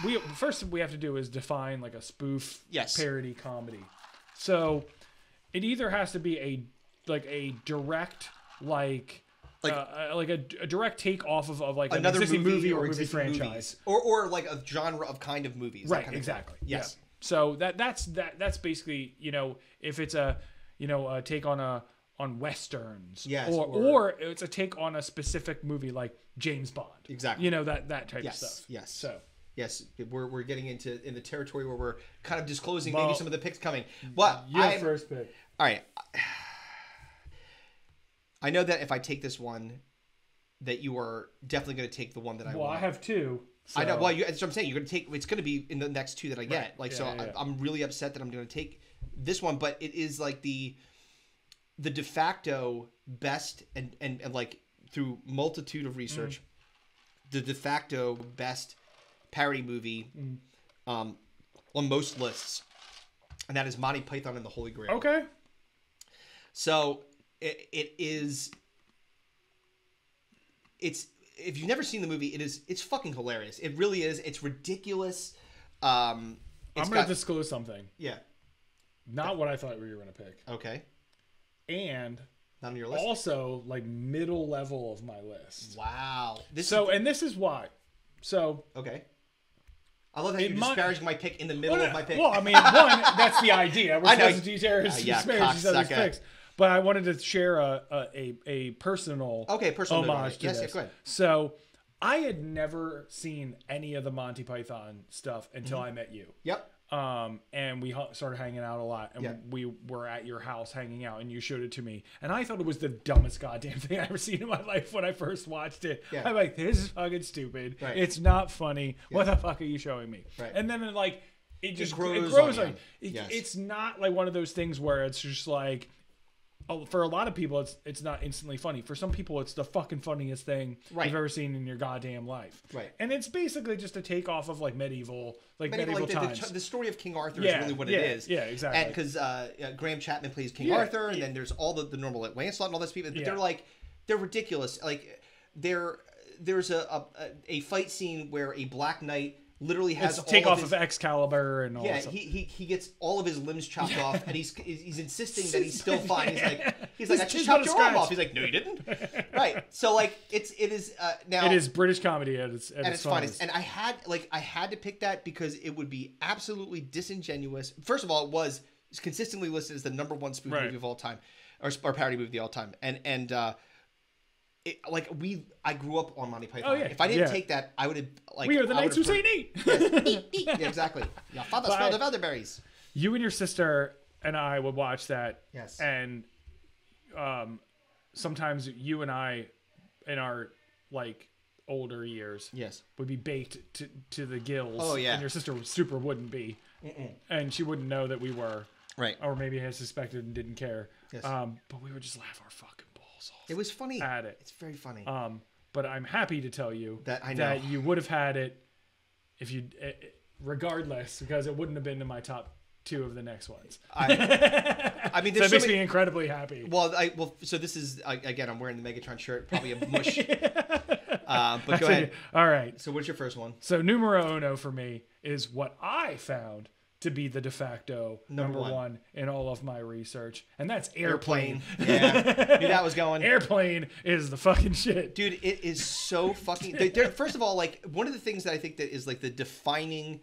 we have to do is define like a spoof parody comedy. So it either has to be a direct a direct take off of like another an movie or movie franchise, movies. or like a genre of kind of movies, right? Exactly. Yes. Yeah. So that's basically, if it's a take on westerns, or it's a take on a specific movie like James Bond, exactly. That type of stuff. Yes. So yes, we're getting in the territory where we're kind of disclosing maybe some of the picks coming. Well, first pick. All right. I know that if I take this one, that you are definitely going to take the one that I want. Well, I have two. So. I know. Well, that's what I'm saying. You're going to take. It's going to be in the next two that I get. Right. I'm really upset that I'm going to take this one, but it is like the de facto best and like through multitude of research, the de facto best parody movie on most lists, and that is Monty Python and the Holy Grail. Okay. So. It's if you've never seen the movie, it's fucking hilarious. It really is. It's ridiculous. I'm gonna disclose something. Yeah. Not what I thought you were gonna pick. Okay. And not on your list. Also, like middle level of my list. Wow. This is why. So okay. I love how you're disparaging my pick in the middle of my pick. Well, I mean, one, that's the idea. We're supposed to disparage each other's picks. But I wanted to share a personal homage to this. Go ahead. So I had never seen any of the Monty Python stuff until I met you. Yep. And we started hanging out a lot, and we were at your house hanging out, and you showed it to me, and I thought it was the dumbest goddamn thing I ever seen in my life when I first watched it. Yeah. I'm like, this is fucking stupid. Right. It's not funny. Yeah. What the fuck are you showing me? Right. And then it just grows on you. It's not like one of those things where it's just like. Oh, for a lot of people, it's not instantly funny. For some people, it's the fucking funniest thing you've ever seen in your goddamn life. Right. And it's basically just a takeoff of medieval times. The story of King Arthur is really what it is. Yeah, exactly. And because Graham Chapman plays King Arthur, and then there's all the normal Lancelot and all those people. But they're ridiculous. Like there's a fight scene where a Black Knight literally has It's take off of Excalibur and all. Yeah, he gets all of his limbs chopped off, and he's insisting that he's still fine. He's like I just chopped your arm off. He's like, no, you didn't. Right. So like it is now. It is British comedy at its finest. And I had to pick that because it would be absolutely disingenuous. First of all, it was consistently listed as the #1 spoof movie of all time, or parody movie of all time, and. I grew up on Monty Python. Oh, yeah. If I didn't take that, I would have we are the knights who say eat. Yes, eat. Yeah, exactly. Your father smelled of elderberries. You and your sister and I would watch that. Yes. And sometimes you and I, in our like older years, would be baked to the gills. Oh yeah. And your sister super wouldn't be, and she wouldn't know that we were. Right. Or maybe had suspected and didn't care. Yes. But we would just laugh our fucking balls off. It was funny. At it. It's very funny. But I'm happy to tell you that you would have had it if you, regardless, because it wouldn't have been in my top 2 of the next ones. I mean, so that makes me incredibly happy. So this is again, I'm wearing the Megatron shirt, probably a mush. But go ahead. All right. So what's your first one? So numero uno for me is what I found to be the de facto number one in all of my research, and that's Airplane. Yeah, knew that was going. Airplane is the fucking shit, dude. It is so fucking. First of all, like one of the things that I think that is like the defining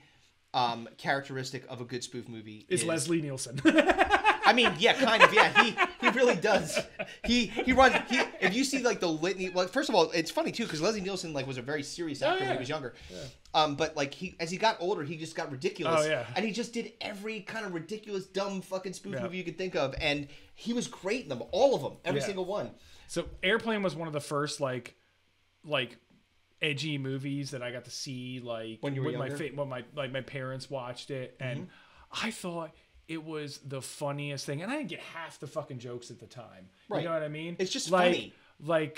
characteristic of a good spoof movie is Leslie Nielsen. I mean, yeah, kind of. Yeah, he really does. He runs. If you see like the litany, well, first of all, it's funny too because Leslie Nielsen like was a very serious actor when he was younger. Yeah. But like as he got older, he just got ridiculous. Oh, yeah. And he just did every kind of ridiculous, dumb fucking spoof movie you could think of, and he was great in them, all of them, every single one. So Airplane was one of the first like edgy movies that I got to see like when you were younger. When my parents watched it, and I thought it was the funniest thing, and I didn't get half the fucking jokes at the time. Right. You know what I mean? It's just like, funny.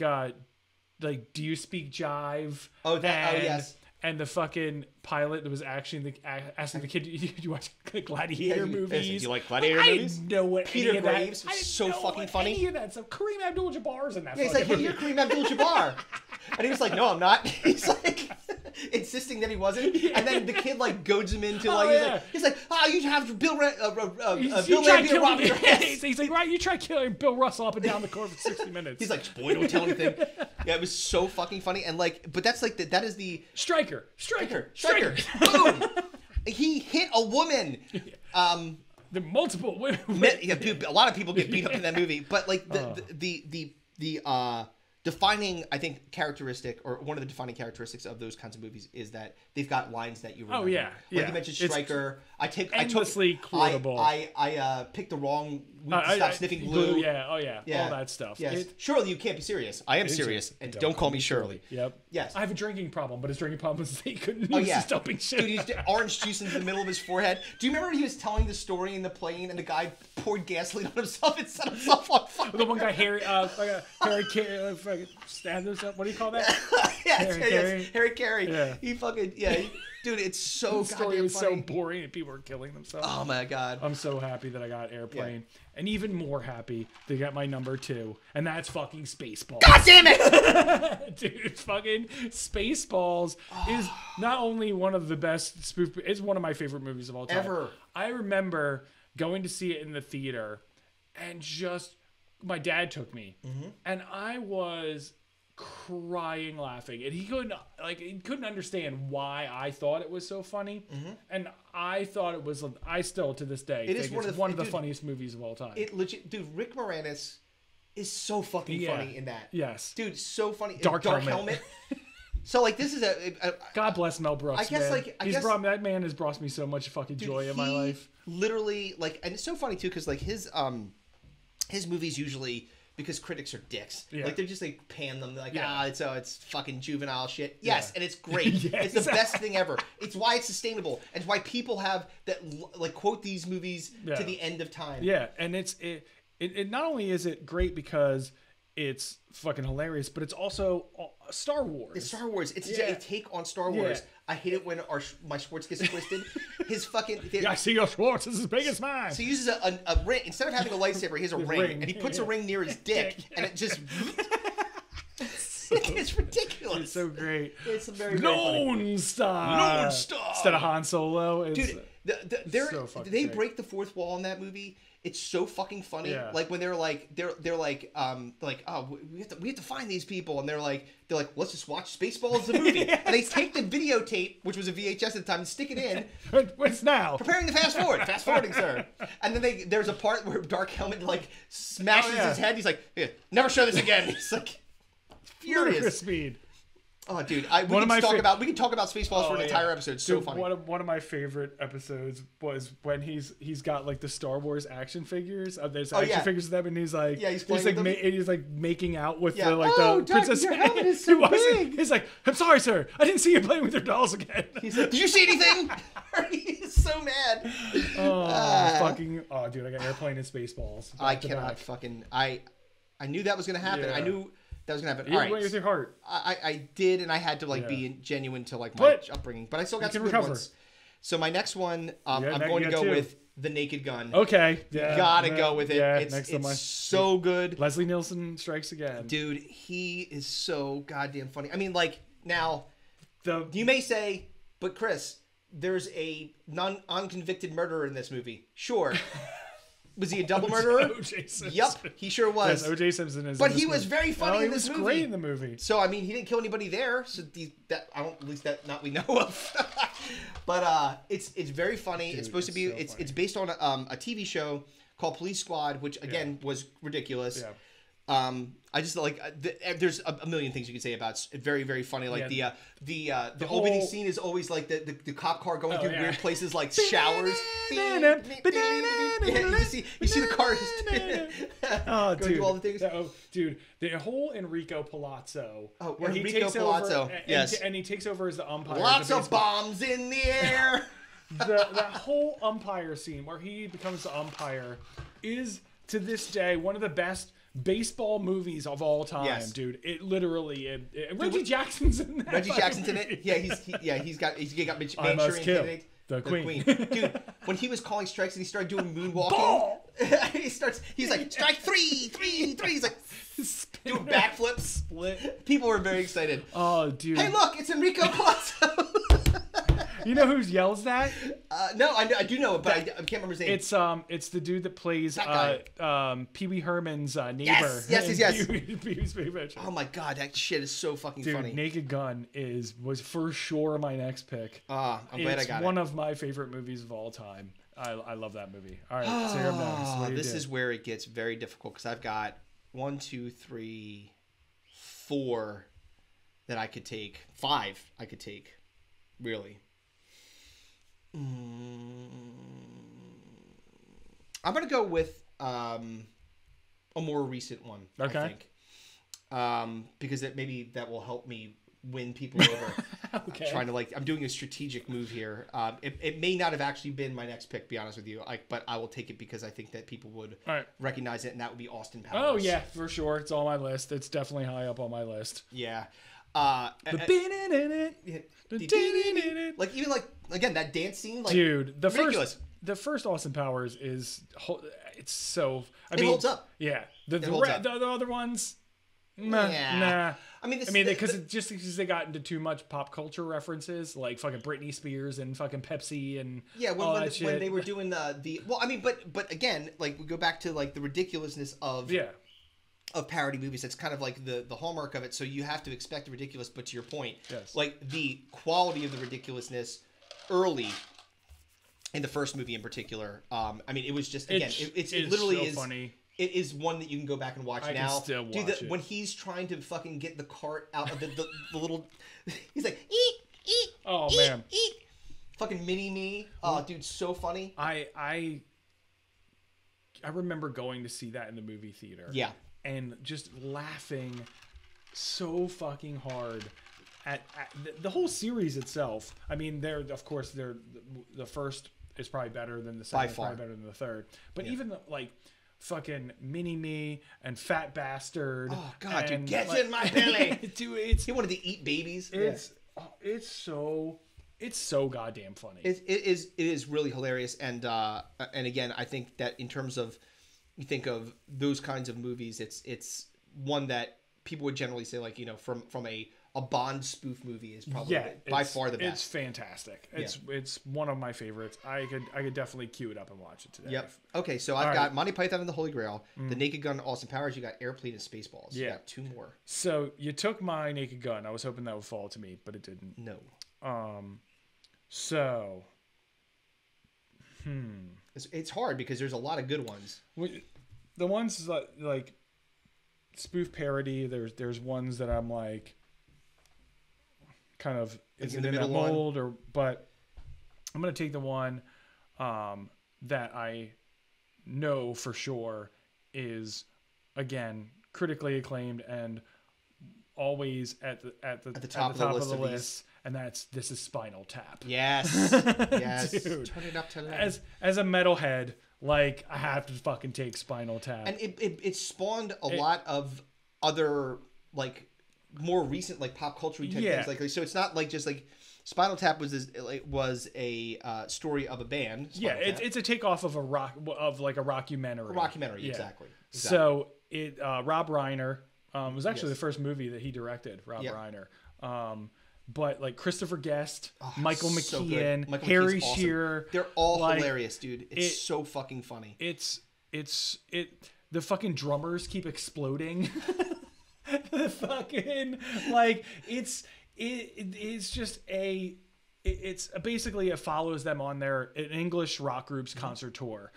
Like, do you speak jive? Oh, yes. And the fucking pilot that was actually asking the kid, "Do you watch Gladiator movies? Do you like Gladiator movies?" I didn't know what Peter any of Graves that. was so fucking funny. Any of that stuff. Kareem Abdul-Jabbar's in that. Yeah, he's like, "Hey, you're Kareem Abdul-Jabbar," and he was like, "No, I'm not." He's like insisting that he wasn't, and then the kid like goads him into like he's like, you have Bill Lambie robbing your ass. He's like, right, you try killing Bill Russell up and down the court for 60 minutes. He's like, boy, don't tell anything. Yeah, it was so fucking funny, and like, but that's like that is the Striker. Boom! He hit a woman. The multiple women. A lot of people get beat up in that movie, but like the defining, I think, characteristic, or one of the defining characteristics of those kinds of movies is that they've got lines that you remember. Oh yeah, Like you mentioned Striker. Endlessly quotable. I picked the wrong week to stop sniffing glue. Yeah, all that stuff. Yes. Shirley, you can't be serious. I am serious, and don't call me Shirley. Yep. Yes. I have a drinking problem, but his drinking problem is that he couldn't use dumping shit. Dude, he used orange juice into the middle of his forehead. Do you remember when he was telling the story in the plane, and the guy poured gasoline on himself and set himself on fire? The one guy, Harry stabbed himself. What do you call that? Harry Carey. Yeah. He fucking dude, it's so the story goddamn was funny. so boring and people were killing themselves. Oh my god. I'm so happy that I got Airplane. And even more happy to get my number 2. And that's fucking Spaceball. God damn it! Dude, fucking Spaceballs is not only one of the best spoof, it's one of my favorite movies of all time. Ever. I remember going to see it in the theater and just my dad took me and I was crying laughing, and he couldn't understand why I thought it was so funny, and I thought it was. I still to this day think it's one of the funniest movies of all time. It legit, dude. Rick Moranis is so fucking funny in that. Yes, dude, so funny. Dark Helmet. So like this is a God bless Mel Brooks. I guess man. That man has brought me so much fucking joy in my life. Literally, like, and it's so funny too because like his movies usually. Because critics are dicks. Yeah. Like, they're just, like, pan them. They're like, it's fucking juvenile shit. Yes, and it's great. It's the best thing ever. It's why it's sustainable. It's why people have that, like, quote these movies to the end of time. Yeah, and it not only is it great because it's fucking hilarious, but it's also Star Wars. It's Star Wars. It's a take on Star Wars. I hate it when my Schwartz gets twisted. His fucking... I see your Schwartz is as big as mine. So he uses a ring. Instead of having a lightsaber, he has a ring. And he puts a ring near his dick. And it just... it's ridiculous. It's so great. It's very Lone Star. Instead of Han Solo. It's, dude, they break the fourth wall in that movie. It's so fucking funny. Yeah. Like when they're like, oh, we have to find these people, and they're like, let's just watch Spaceball as a movie. And they take the videotape, which was a VHS at the time, and stick it in. What's now? Preparing to fast forwarding, sir. And then there's a part where Dark Helmet like smashes his head. He's like, never show this again. He's like furious. Speed. Oh, dude, we can talk about Spaceballs for an entire episode. It's so funny. One of my favorite episodes was when he's got like the Star Wars action figures. There's action figures of them, and he's like, he's like making out with the princess. Your helmet is so big. He's like, I'm sorry, sir, I didn't see you playing with your dolls again. He's like, did you see anything? He's so mad. Dude, I got Airplane and Spaceballs. I cannot fucking. I knew that was gonna happen. Yeah. I knew that was gonna happen. You all right, went with your heart. I did, and I had to be genuine to like my upbringing, but I still got some good ones. So my next one, I'm going to go with The Naked Gun. Okay, gotta go with it. Yeah, it's so good. Leslie Nielsen strikes again, dude. He is so goddamn funny. I mean, like now, you may say, but Chris, there's a unconvicted murderer in this movie. Sure. Was he a double murderer? O.J. Simpson. Yep, he sure was. Yes, O.J. Simpson is. But he was very funny in this movie. He was great in the movie. So I mean, he didn't kill anybody there. So at least that not we know of. But it's very funny. Dude, it's supposed to be. So it's based on a TV show called Police Squad, which again was ridiculous. Yeah. I just like there's a million things you can say about it. It's very, very funny. Like the opening scene is always like the cop car going through weird places like showers. You see the cars going through all the things. Dude, the whole Enrico Palazzo. Where he takes over, and he takes over as the umpire. Lots of bombs in the air. That whole umpire scene where he becomes the umpire is to this day one of the best baseball movies of all time, dude. It literally Reggie Jackson's in that. Reggie Jackson's in it. Yeah, he's got Manchurian the Queen. Dude, when he was calling strikes and he started doing moonwalking, he's like strike three. He's like doing backflips. Split. People were very excited. Oh, dude. Hey, look, it's Enrico Palazzo. You know who yells that? No, I do know it, but I can't remember his name. It's the dude that plays Pee Wee Herman's neighbor. Yes. Pee-wee's favorite. Oh my god, that shit is so fucking dude, funny. Naked Gun was for sure my next pick. I'm glad I got it. It's one of my favorite movies of all time. I love that movie. All right, so you're up next. This is where it gets very difficult because I've got 1, 2, 3, 4 that I could take. 5 I could take, really. I'm gonna go with a more recent one. Okay. I think, because maybe that will help me win people over. Okay. Trying to I'm doing a strategic move here. It may not have actually been my next pick, to be honest with you. But I will take it because I think that people would recognize it, and that would be Austin Powers. Oh yeah, for sure. It's on my list. It's definitely high up on my list. Yeah. Like even again that dance scene, dude, the ridiculous. First Austin Powers is it's so. It holds up. Yeah, the other ones, nah. I mean, because they got into too much pop culture references, like fucking Britney Spears and fucking Pepsi and when they were doing the well, I mean, but again, we go back to the ridiculousness of parody movies. That's kind of like the hallmark of it. So you have to expect the ridiculous, but to your point, the quality of the ridiculousness early in the first movie in particular. I mean, it was just again, it literally is funny. It is one that you can go back and watch now. Can still watch it. When he's trying to fucking get the cart out of the little, he's like eat. Oh eat, man, eat. Fucking mini me. Oh, dude, so funny. I remember going to see that in the movie theater. Yeah. And just laughing so fucking hard at the whole series itself. I mean, the first is probably better than the second, probably better than the third. But even fucking Mini Me and Fat Bastard. Oh god, dude, get in my belly. Dude, he wanted to eat babies. It's so goddamn funny. It is really hilarious, and again, I think that in terms of you think of those kinds of movies, it's one that people would generally say from a a Bond spoof movie is probably by far the best. It's fantastic. It's one of my favorites. I could definitely queue it up and watch it today. Yep. Okay, so I've got Monty Python and the Holy Grail, The Naked Gun, Austin Powers. You got Airplane and Spaceballs. Yeah. You got 2 more. So you took my Naked Gun. I was hoping that would fall to me, but it didn't. No. So. It's hard because there's a lot of good ones. The ones like spoof parody. There's ones that I'm like. Kind of is in that mold, but I'm gonna take the one that I know for sure is again critically acclaimed and always at the top of the list, and this is Spinal Tap. Yes, yes. Dude, turn it up to 11. As a metalhead, like I have to fucking take Spinal Tap, and it spawned a lot of other like. More recent like pop culture type things like so it's not like just like Spinal Tap was a story of a band. It's a takeoff of a rockumentary. Exactly. So it Rob Reiner was actually the first movie that he directed. Rob Reiner, but like Christopher Guest, Michael McKean, Harry Shearer, they're all hilarious, dude. It's so fucking funny. The fucking drummers keep exploding. The fucking like it's just it's basically it follows them on an English rock group's concert tour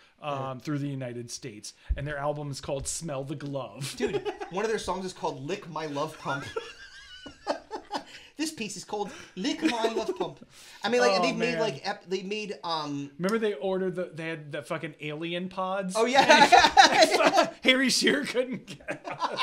through the United States, and their album is called Smell the Glove. Dude, one of their songs is called Lick My Love Pump. This piece is called Lick My Love Pump. I mean, like they made remember they had the fucking alien pods? Oh yeah. Harry Shearer couldn't get out.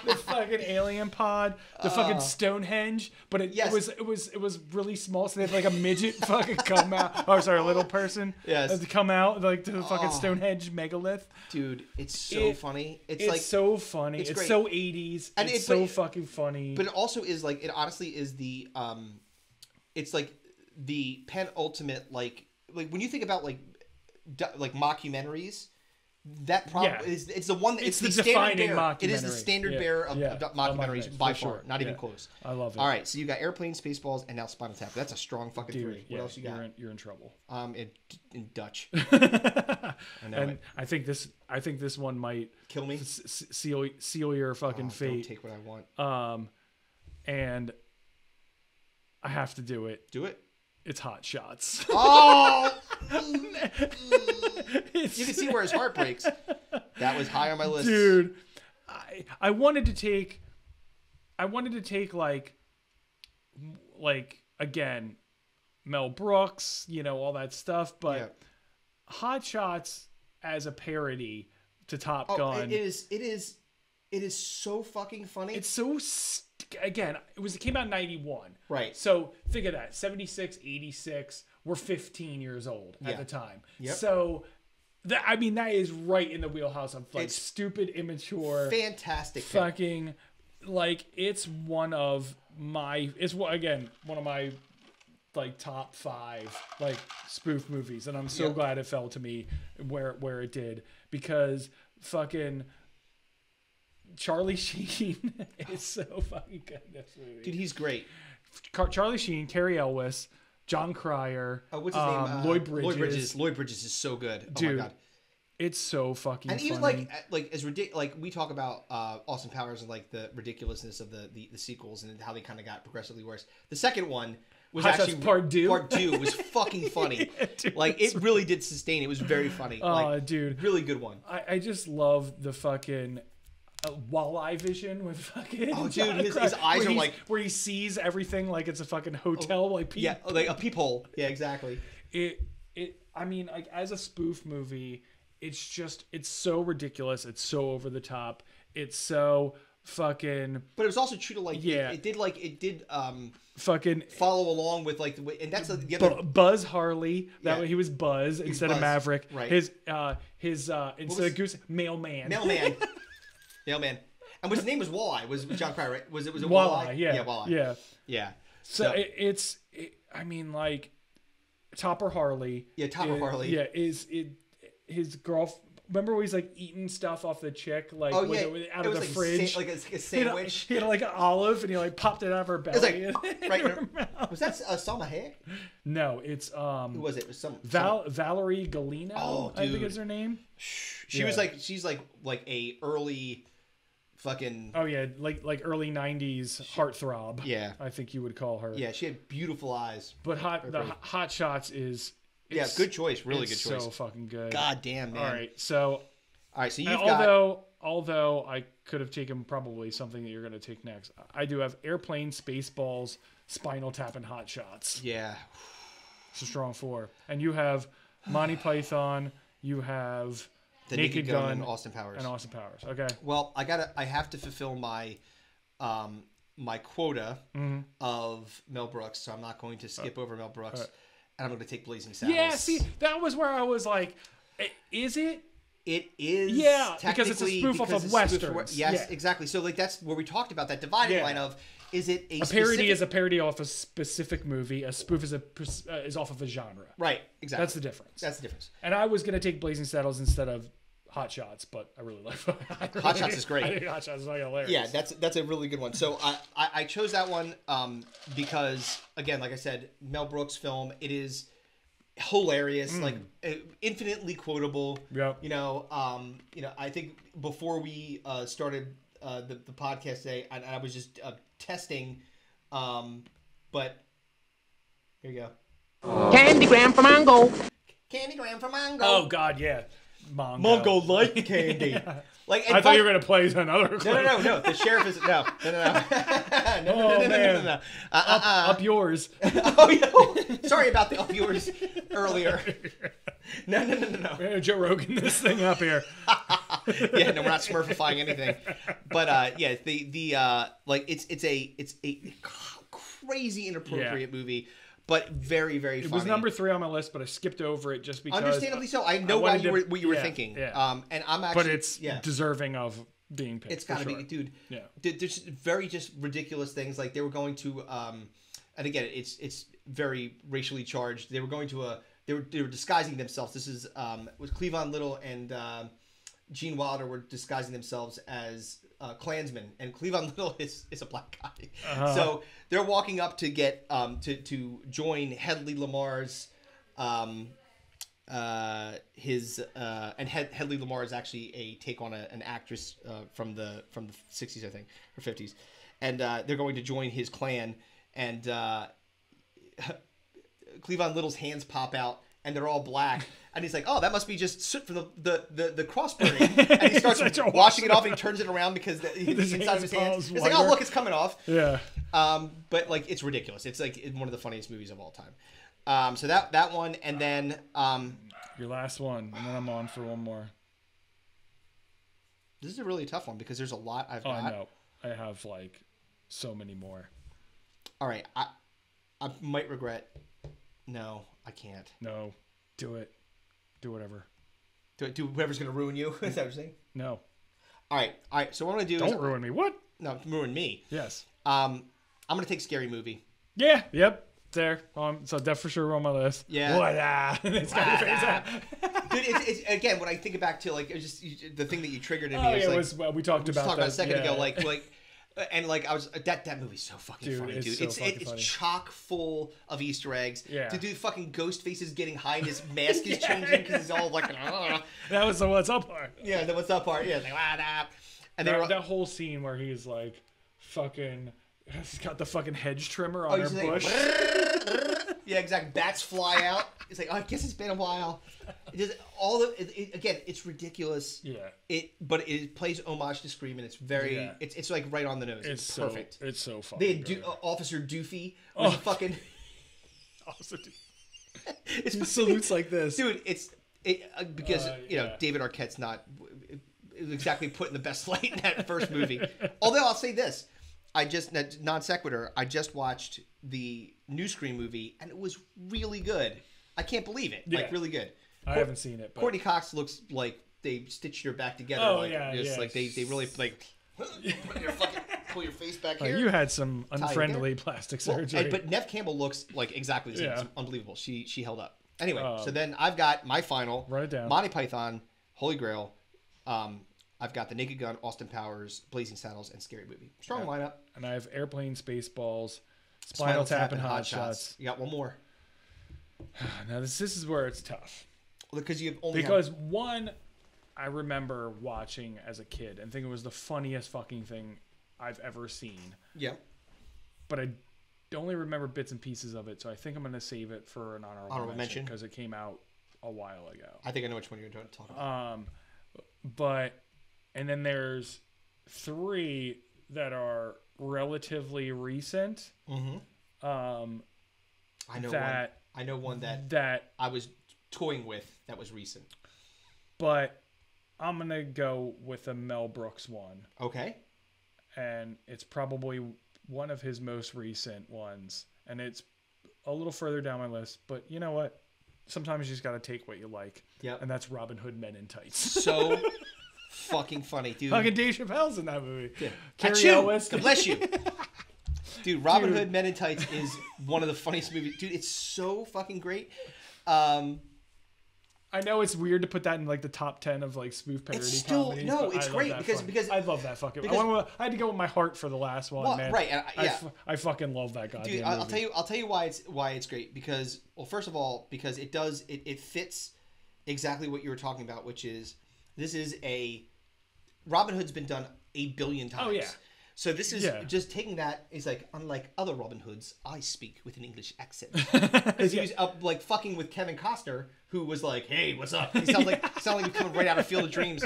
The fucking alien pod, the fucking Stonehenge, but it was really small, so they had like a midget fucking come out. Oh, sorry, a little person. Yes. To come out like to the fucking Stonehenge megalith. Dude, it's so funny. It's like so funny. It's so 80s. And it's so fucking funny. But it also is like it honestly is the it's like the penultimate like when you think about like mockumentaries. That probably is it's the one that it's the defining mockumentary. It is the standard bearer of mockumentaries by far, sure. Not even close. I love it. All right, so you got Airplane, Spaceballs, and now Spinal Tap. That's a strong fucking 3. What else you got? You're in trouble. In Dutch. I know and it. I think this one might kill me. Seal your fucking fate. Don't take what I want. And I have to do it. Do it. It's Hot Shots. Oh. You can see where his heart breaks. That was high on my list, dude. I wanted to take like again, Mel Brooks, all that stuff, but Hot Shots as a parody to Top Gun. It is so fucking funny. It's so again, it came out in 91. Right. So think of that. 76, 86, we're 15 years old at the time. Yep. So that is right in the wheelhouse of like stupid, immature, fantastic, fucking like it's one of my like top 5 like spoof movies, and I'm so glad it fell to me where it did, because fucking Charlie Sheen is so fucking good in this movie. Dude, he's great. Charlie Sheen, Cary Elwes, John Cryer, what's his name? Lloyd Bridges. Lloyd Bridges is so good. Dude, oh my god, it's so fucking. And even funny. like as ridiculous, like we talk about Austin Powers and like the ridiculousness of the sequels and how they kind of got progressively worse. The second one was actually part 2. Part 2 was fucking funny. Dude, like it really did sustain. It was very funny. Dude, really good one. I just love the fucking. Walleye vision with fucking his eyes are like where he sees everything like it's a fucking hotel like a peephole. Yeah, exactly. I mean, like as a spoof movie, it's so ridiculous, it's so over the top, it's so fucking. But it was also true to like it did fucking follow along with like and that's the other Buzz Harley. That way he was Buzz instead of Maverick. Right. His instead of Goose, Mailman. Mailman. And his name was Walleye. Was John Cryer, right? Was it Walleye? Yeah. Yeah, Walleye. Yeah. So I mean, like Topper Harley. Yeah, Topper Harley. Yeah, his girl, remember when he's like eating stuff off the chick, like out of the fridge, like a sandwich. He had like an olive, and he like popped it out of her belly. It was like right in her mouth. Was that Salma Hayek? No, it's who was it? It was Valerie Galino. Oh, dude. I think is her name. She's like a early fucking. Oh yeah, like early '90s heartthrob. Yeah, I think you would call her. Yeah, she had beautiful eyes. But Hot Shots is. Good choice. Really good choice. So fucking good. God damn, man. All right, so you've although I could have taken probably something that you're going to take next. I do have Airplane, Spaceballs, Spinal Tap, and Hot Shots. Yeah. It's a strong 4. And you have Monty Python. You have The Naked Gun and Austin Powers. Okay. Well, I have to fulfill my my quota of Mel Brooks, so I'm not going to skip over Mel Brooks, and I'm going to take Blazing Saddles. Yeah, see, that was where I was like, is it? It is. Yeah, because it's a spoof off of Westerns. Yes, exactly. So like that's where we talked about that dividing line of, is it a parody is a parody off a specific movie, a spoof is off of a genre. Right, exactly. That's the difference. That's the difference. And I was going to take Blazing Saddles instead of Hot Shots, but I really like Hot Shots is great. I think Hot Shots is like hilarious. Yeah, that's a really good one. So I chose that one because, again, like I said, Mel Brooks film. It is hilarious, like infinitely quotable. Yep. I think before we started the podcast today, I was just testing, but here you go. Candygram for Mango. Candygram for Mango. Oh God, yeah. Mango like candy. Like I thought you were gonna play another clip. No. The sheriff is no. No. Up yours. Oh yeah. Sorry about the up yours earlier. No. Joe Rogan this thing up here. Yeah, no, we're not smurfifying anything. But yeah, it's a crazy inappropriate movie. But very, very funny. It was number 3 on my list, but I skipped over it just because. Understandably so. I know what you were thinking. Yeah. And I'm actually. But it's deserving of being picked. It's got to be, dude. Yeah. There's very just ridiculous things. Like they were going to, and again, it's very racially charged. They were going to they were disguising themselves. This is was Cleavon Little and Gene Wilder were disguising themselves as Klansmen, and Cleavon Little is a black guy. So they're walking up to get to join Hedley Lamar's Hedley Lamar is actually a take on an actress from the 60s, I think, or 50s, and they're going to join his clan, and Cleavon Little's hands pop out and they're all black, and he's like, oh, that must be just soot from the cross burning, and he starts washing it off, and he turns it around because the inside of his hands, it's like, oh look, it's coming off. Yeah. But like it's ridiculous. It's like one of the funniest movies of all time. So that one, and then your last one, and then I'm on for one more. This is a really tough one because there's a lot I've got. I know. I have like so many more. All right, I might regret. No, I can't. No, do it. Do whatever. Do whoever's gonna ruin you. Is that what you're saying? No. All right. So what I'm gonna do Don't ruin me. What? No, ruin me. Yes. I'm gonna take Scary Movie. Yeah. Yep. There. So that's for sure on my list. Yeah. It's got your face. Dude, it's again when I think back to like just the thing that you triggered in me. Oh yeah, we talked about a second ago. Like. And like I was that movie's so fucking funny, dude. It's chock full of Easter eggs. Yeah. To do fucking ghost faces getting high and his mask is changing because he's all like. That was the what's up part. Yeah, the what's up part. Yeah, like, and that whole scene where he's like, fucking, he's got the fucking hedge trimmer on her bush. Like, yeah, exactly. Bats fly out. It's like, oh, I guess it's been a while. Again, it's ridiculous. Yeah. But it plays homage to Scream, and it's very, it's like right on the nose. It's perfect. It's so fucking. They had Officer Doofy. Was fucking. Officer Doofy. He salutes like this, dude. Because David Arquette's not exactly put in the best light in that first movie. Although I'll say this. Non sequitur, I just watched the new Scream movie, and it was really good. I can't believe it. Yeah. Like, really good. I haven't seen it. But... Courtney Cox looks like they stitched her back together. Oh, like, yeah. Like, they really, like, pull your face back here. You had some unfriendly plastic surgery. But Neve Campbell looks, like, exactly the same. Yeah. It's unbelievable. She held up. Anyway, so then I've got my final. Write it down. Monty Python, Holy Grail. I've got The Naked Gun, Austin Powers, Blazing Saddles, and Scary Movie. Strong lineup. And I have Airplane, Spaceballs, Spinal Tap, and Hot Shots. You got one more. Now this is where it's tough. Because you only one, I remember watching as a kid and think it was the funniest fucking thing I've ever seen. Yeah. But I only remember bits and pieces of it, so I think I'm going to save it for an honorable mention because it came out a while ago. I think I know which one you're going to talk about. And then there's 3 that are relatively recent. Mm-hmm. I know one that I was toying with that was recent. But I'm going to go with a Mel Brooks one. Okay. And it's probably one of his most recent ones. And it's a little further down my list. But you know what? Sometimes you just got to take what you like. Yeah. And that's Robin Hood Men in Tights. So fucking funny, dude. Fucking Dave Chappelle's in that movie. Yeah. Carrie Elwes. God bless you. Dude, Robin Hood Men in Tights is one of the funniest movies. Dude, it's so fucking great. I know it's weird to put that in like the top 10 of like spoof parody comedies. No, it's great because I love that fucking. I had to go with my heart for the last one, man. Right, I fucking love that goddamn dude. movie. I'll tell you why it's great because first of all because it fits exactly what you were talking about, which is this is Robin Hood's been done 8 billion times. Oh yeah. So this is just taking that is like unlike other Robin Hoods, I speak with an English accent because he was up like fucking with Kevin Costner, who was like, "Hey, what's up?" He sounds like he's coming right out of Field of Dreams.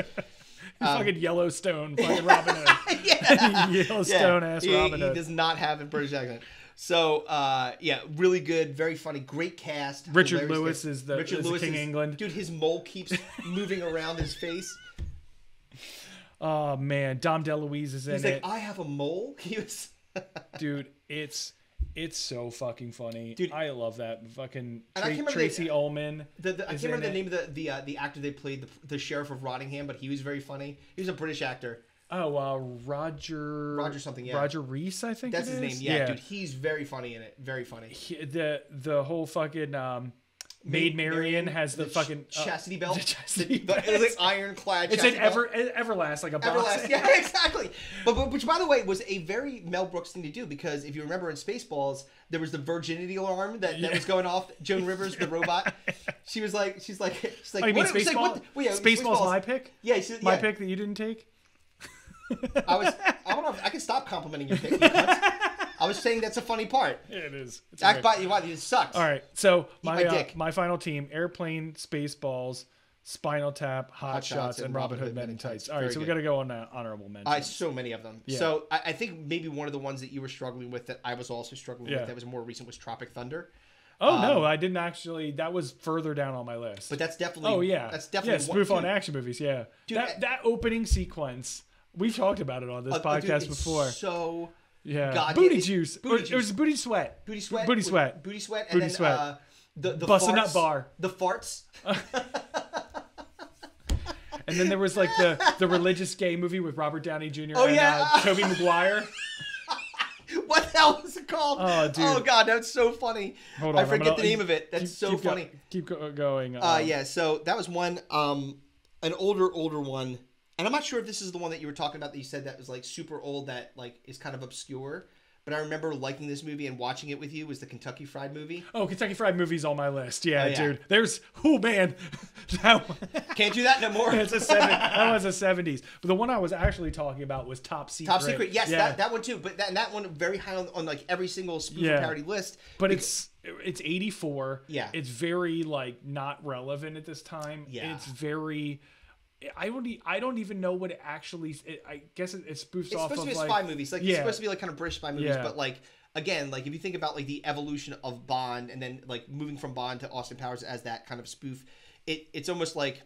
Fucking Yellowstone, fucking Robin Hood. Yellowstone ass Robin Hood. He does not have a British accent. So really good, very funny, great cast. Richard Lewis is the King England. Dude, his mole keeps moving around his face. Oh man, Dom DeLuise is in it. He's like, I have a mole. He was. Dude, it's so fucking funny. Dude, I love that fucking and Tracy Ullman. I can't remember the name of the actor they played the sheriff of Rottingham, but he was very funny. He was a British actor. Oh, Roger something. Yeah, Roger Reese, I think that's his name. Yeah, dude, he's very funny in it. Very funny. The whole fucking. Maid Marian has the fucking chastity belt. It's like ironclad. It's an Everlast, like a box. Everlast. Yeah, exactly. But which, by the way, was a very Mel Brooks thing to do because if you remember in Spaceballs, there was the virginity alarm that was going off. Joan Rivers, the robot. She's like. Oh, you mean Spaceball? Spaceball's my pick. Yeah, my pick that you didn't take. I don't know. I can stop complimenting your pick. I was saying that's a funny part. Yeah, it is. It sucks. All right, so my final team: Airplane, Spaceballs, Spinal Tap, Hot Shots, and Robin Hood Men in Tights. All right, so we got to go on honorable mentions. So many of them. Yeah. So I think maybe one of the ones that you were struggling with that I was also struggling with that was more recent was Tropic Thunder. Oh no, I didn't actually. That was further down on my list. But that's definitely. Oh yeah, that's definitely spoof on action movies. Yeah, dude, that opening sequence. We've talked about it on this podcast before. So. Yeah, God, booty juice. It was booty sweat. Booty sweat. And then the busting farts, up bar. The farts. And then there was like the religious gay movie with Robert Downey Jr. Oh, and Tobey Maguire. What the hell was it called? Oh, dude. Oh, God, that's so funny. Hold on, I forget the name of it. That's so funny. Keep going. So that was one, an older one. And I'm not sure if this is the one that you were talking about that you said that was like super old that like is kind of obscure. But I remember liking this movie and watching it with you was the Kentucky Fried Movie. Oh, Kentucky Fried Movie's on my list. Yeah, dude. There's man. Can't do that no more. That was the 70s. But the one I was actually talking about was Top Secret. Top Secret, yes, that one too. But that one very high on like every single spoof parody list. But it's 84. Yeah. It's very like not relevant at this time. Yeah. It's very. I don't even know what it actually. I guess it spoofs off of like. It's supposed to be spy movies. Like it's supposed to be like kind of British spy movies, but like again, like if you think about like the evolution of Bond and then like moving from Bond to Austin Powers as that kind of spoof, it's almost like.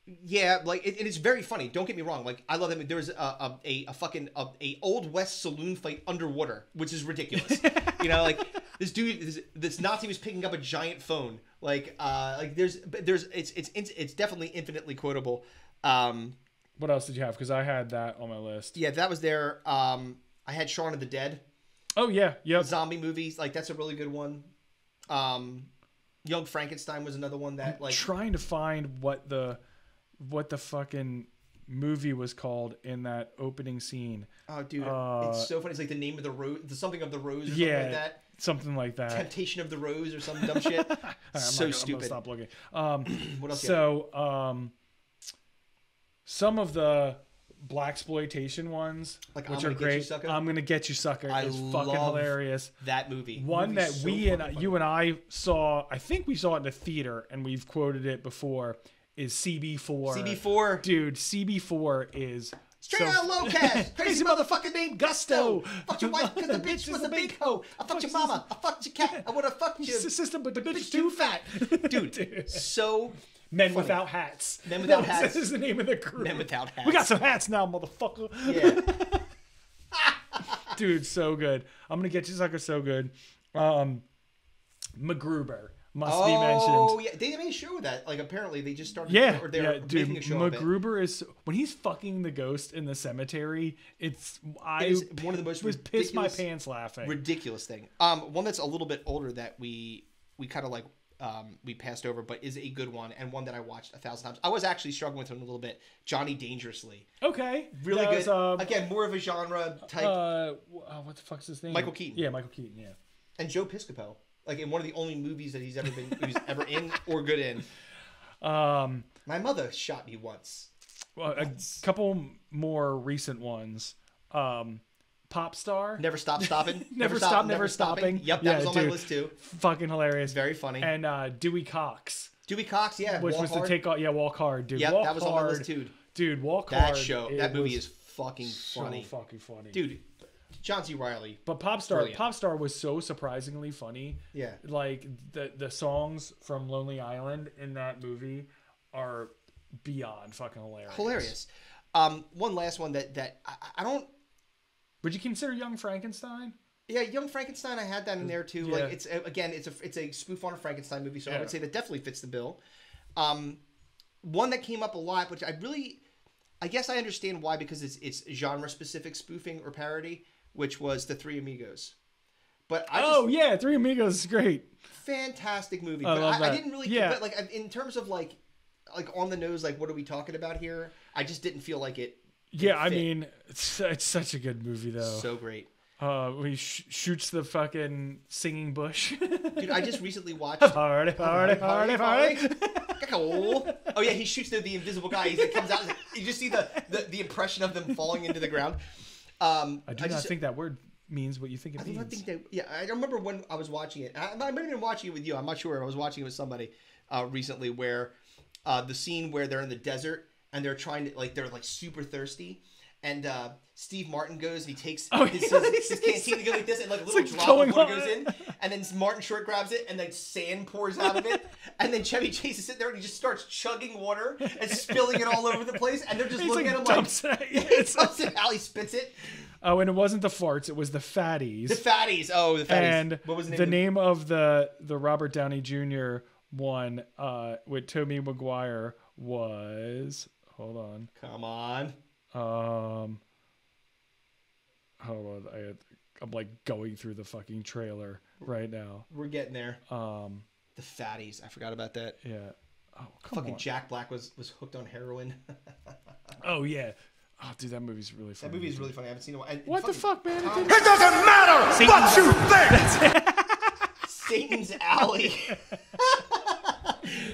Yeah, like and it's very funny. Don't get me wrong. Like I love them. There was a fucking old West saloon fight underwater, which is ridiculous. Like this dude, this Nazi was picking up a giant phone. Like it's definitely infinitely quotable. What else did you have? Because I had that on my list. Yeah, that was there. I had Shaun of the Dead. Oh yeah, yep. Zombie movies, like that's a really good one. Young Frankenstein was another one that like trying to find what the what the fucking movie was called in that opening scene. Oh, dude, it's so funny. It's like the name of the rose, something of the rose, or something like that. Something like that. Temptation of the Rose or some dumb shit. So stupid. I'm gonna stop looking. What else? So, some of the blaxploitation ones, like which are great. I'm Gonna Get You, Sucker. Is fucking hilarious. That movie. One that so you and I saw. I think we saw it in the theater, and we've quoted it before. Is CB4. CB4. Dude, CB4 is straight out of low cash. Crazy motherfucker named Gusto. Fucked your wife because the bitch was a big hoe. I fucked your mama. I fucked your cat. I would have fucked your sister, but the bitch too fat. Dude, so Men funny. Without Hats. Men Without Hats. This is the name of the group. Men Without Hats. We got some hats now, motherfucker. Yeah. Dude, so good. I'm Gonna Get You, Sucker. So good. MacGruber. Must be mentioned. Oh, yeah. They made a show with that. Like, apparently, they just started. Or they were dude, making a show MacGruber is when he's fucking the ghost in the cemetery. It is one of the most pissed my pants laughing. Ridiculous thing. One that's a little bit older that we kind of like we passed over, but is a good one and one that I watched 1,000 times. I was actually struggling with him a little bit. Johnny Dangerously. Okay, really good. Again, more of a genre type. What the fuck's his name? Michael Keaton. Yeah, Michael Keaton. Yeah, and Joe Piscopo. Like in one of the only movies that he's ever in or good in. My mother shot me once. A couple more recent ones. Pop Star. Never Stop Stopping. Never Stop Stopping. Yep, that was on my list too. Fucking hilarious. Very funny. And Dewey Cox. Dewey Cox, yeah. Which was the take off. Yeah, Walk Hard, dude. Yep, Walk that was Hard, on my list too. Dude, Walk That Hard. That movie is fucking funny. So fucking funny. Dude, John C. Reilly. But Pop Star was so surprisingly funny. Yeah. Like the songs from Lonely Island in that movie are beyond fucking hilarious. One last one that I don't. Would you consider Young Frankenstein? Yeah, Young Frankenstein. I had that in there too. Yeah. Like it's a spoof on a Frankenstein movie, so I would say that definitely fits the bill. One that came up a lot, which I guess I understand why, because it's genre specific spoofing or parody, which was the Three Amigos. But Three Amigos is great. Fantastic movie. I love that. I didn't really but like in terms of like on the nose, like what are we talking about here? I just didn't feel like it. Yeah, I mean, it's such a good movie though. So great. When he shoots the fucking singing bush. Dude, I just recently watched Party. Oh yeah, he shoots the invisible guy. He comes out. You just see the impression of them falling into the ground. I do not think that word means what you think it means. I think that. I remember when I was watching it. I might have been watching it with you. I'm not sure. I was watching it with somebody recently where the scene where they're in the desert and they're trying to they're super thirsty. And Steve Martin goes and he takes his canteen to go like this, and like a little drop of water goes in, and then Martin Short grabs it, and then sand pours out of it, and then Chevy Chase is sitting there and he just starts chugging water and spilling it all over the place, and they're just looking at him like he dumps it out, he spits it. Oh, and it wasn't the farts; it was the fatties. The fatties. Oh, the fatties. And what was the name of the Robert Downey Jr. one with Tobey Maguire was? Hold on. Come on. Hold on. I'm like going through the fucking trailer right now. We're getting there. The fatties. I forgot about that. Yeah. Oh, come on. Jack Black was hooked on heroin. Oh yeah. Oh, dude, that movie's really funny. That movie is really funny. I haven't seen it. What the fuck, man? It doesn't matter what you think. Satan's Alley.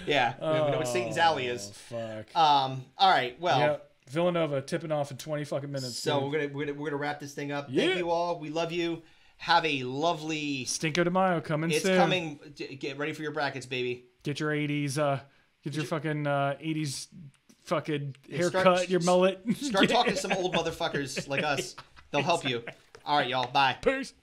Yeah, we know what Satan's Alley is. Fuck. All right. Well. Yeah. Villanova tipping off in 20 fucking minutes. So we're gonna wrap this thing up. Yeah. Thank you all. We love you. Have a lovely Stinko de Mayo coming soon. It's coming. Get ready for your brackets, baby. Get your 80s. Get your fucking 80s fucking haircut. Your mullet. Start talking to some old motherfuckers like us. They'll help you. All right, y'all. Bye. Peace.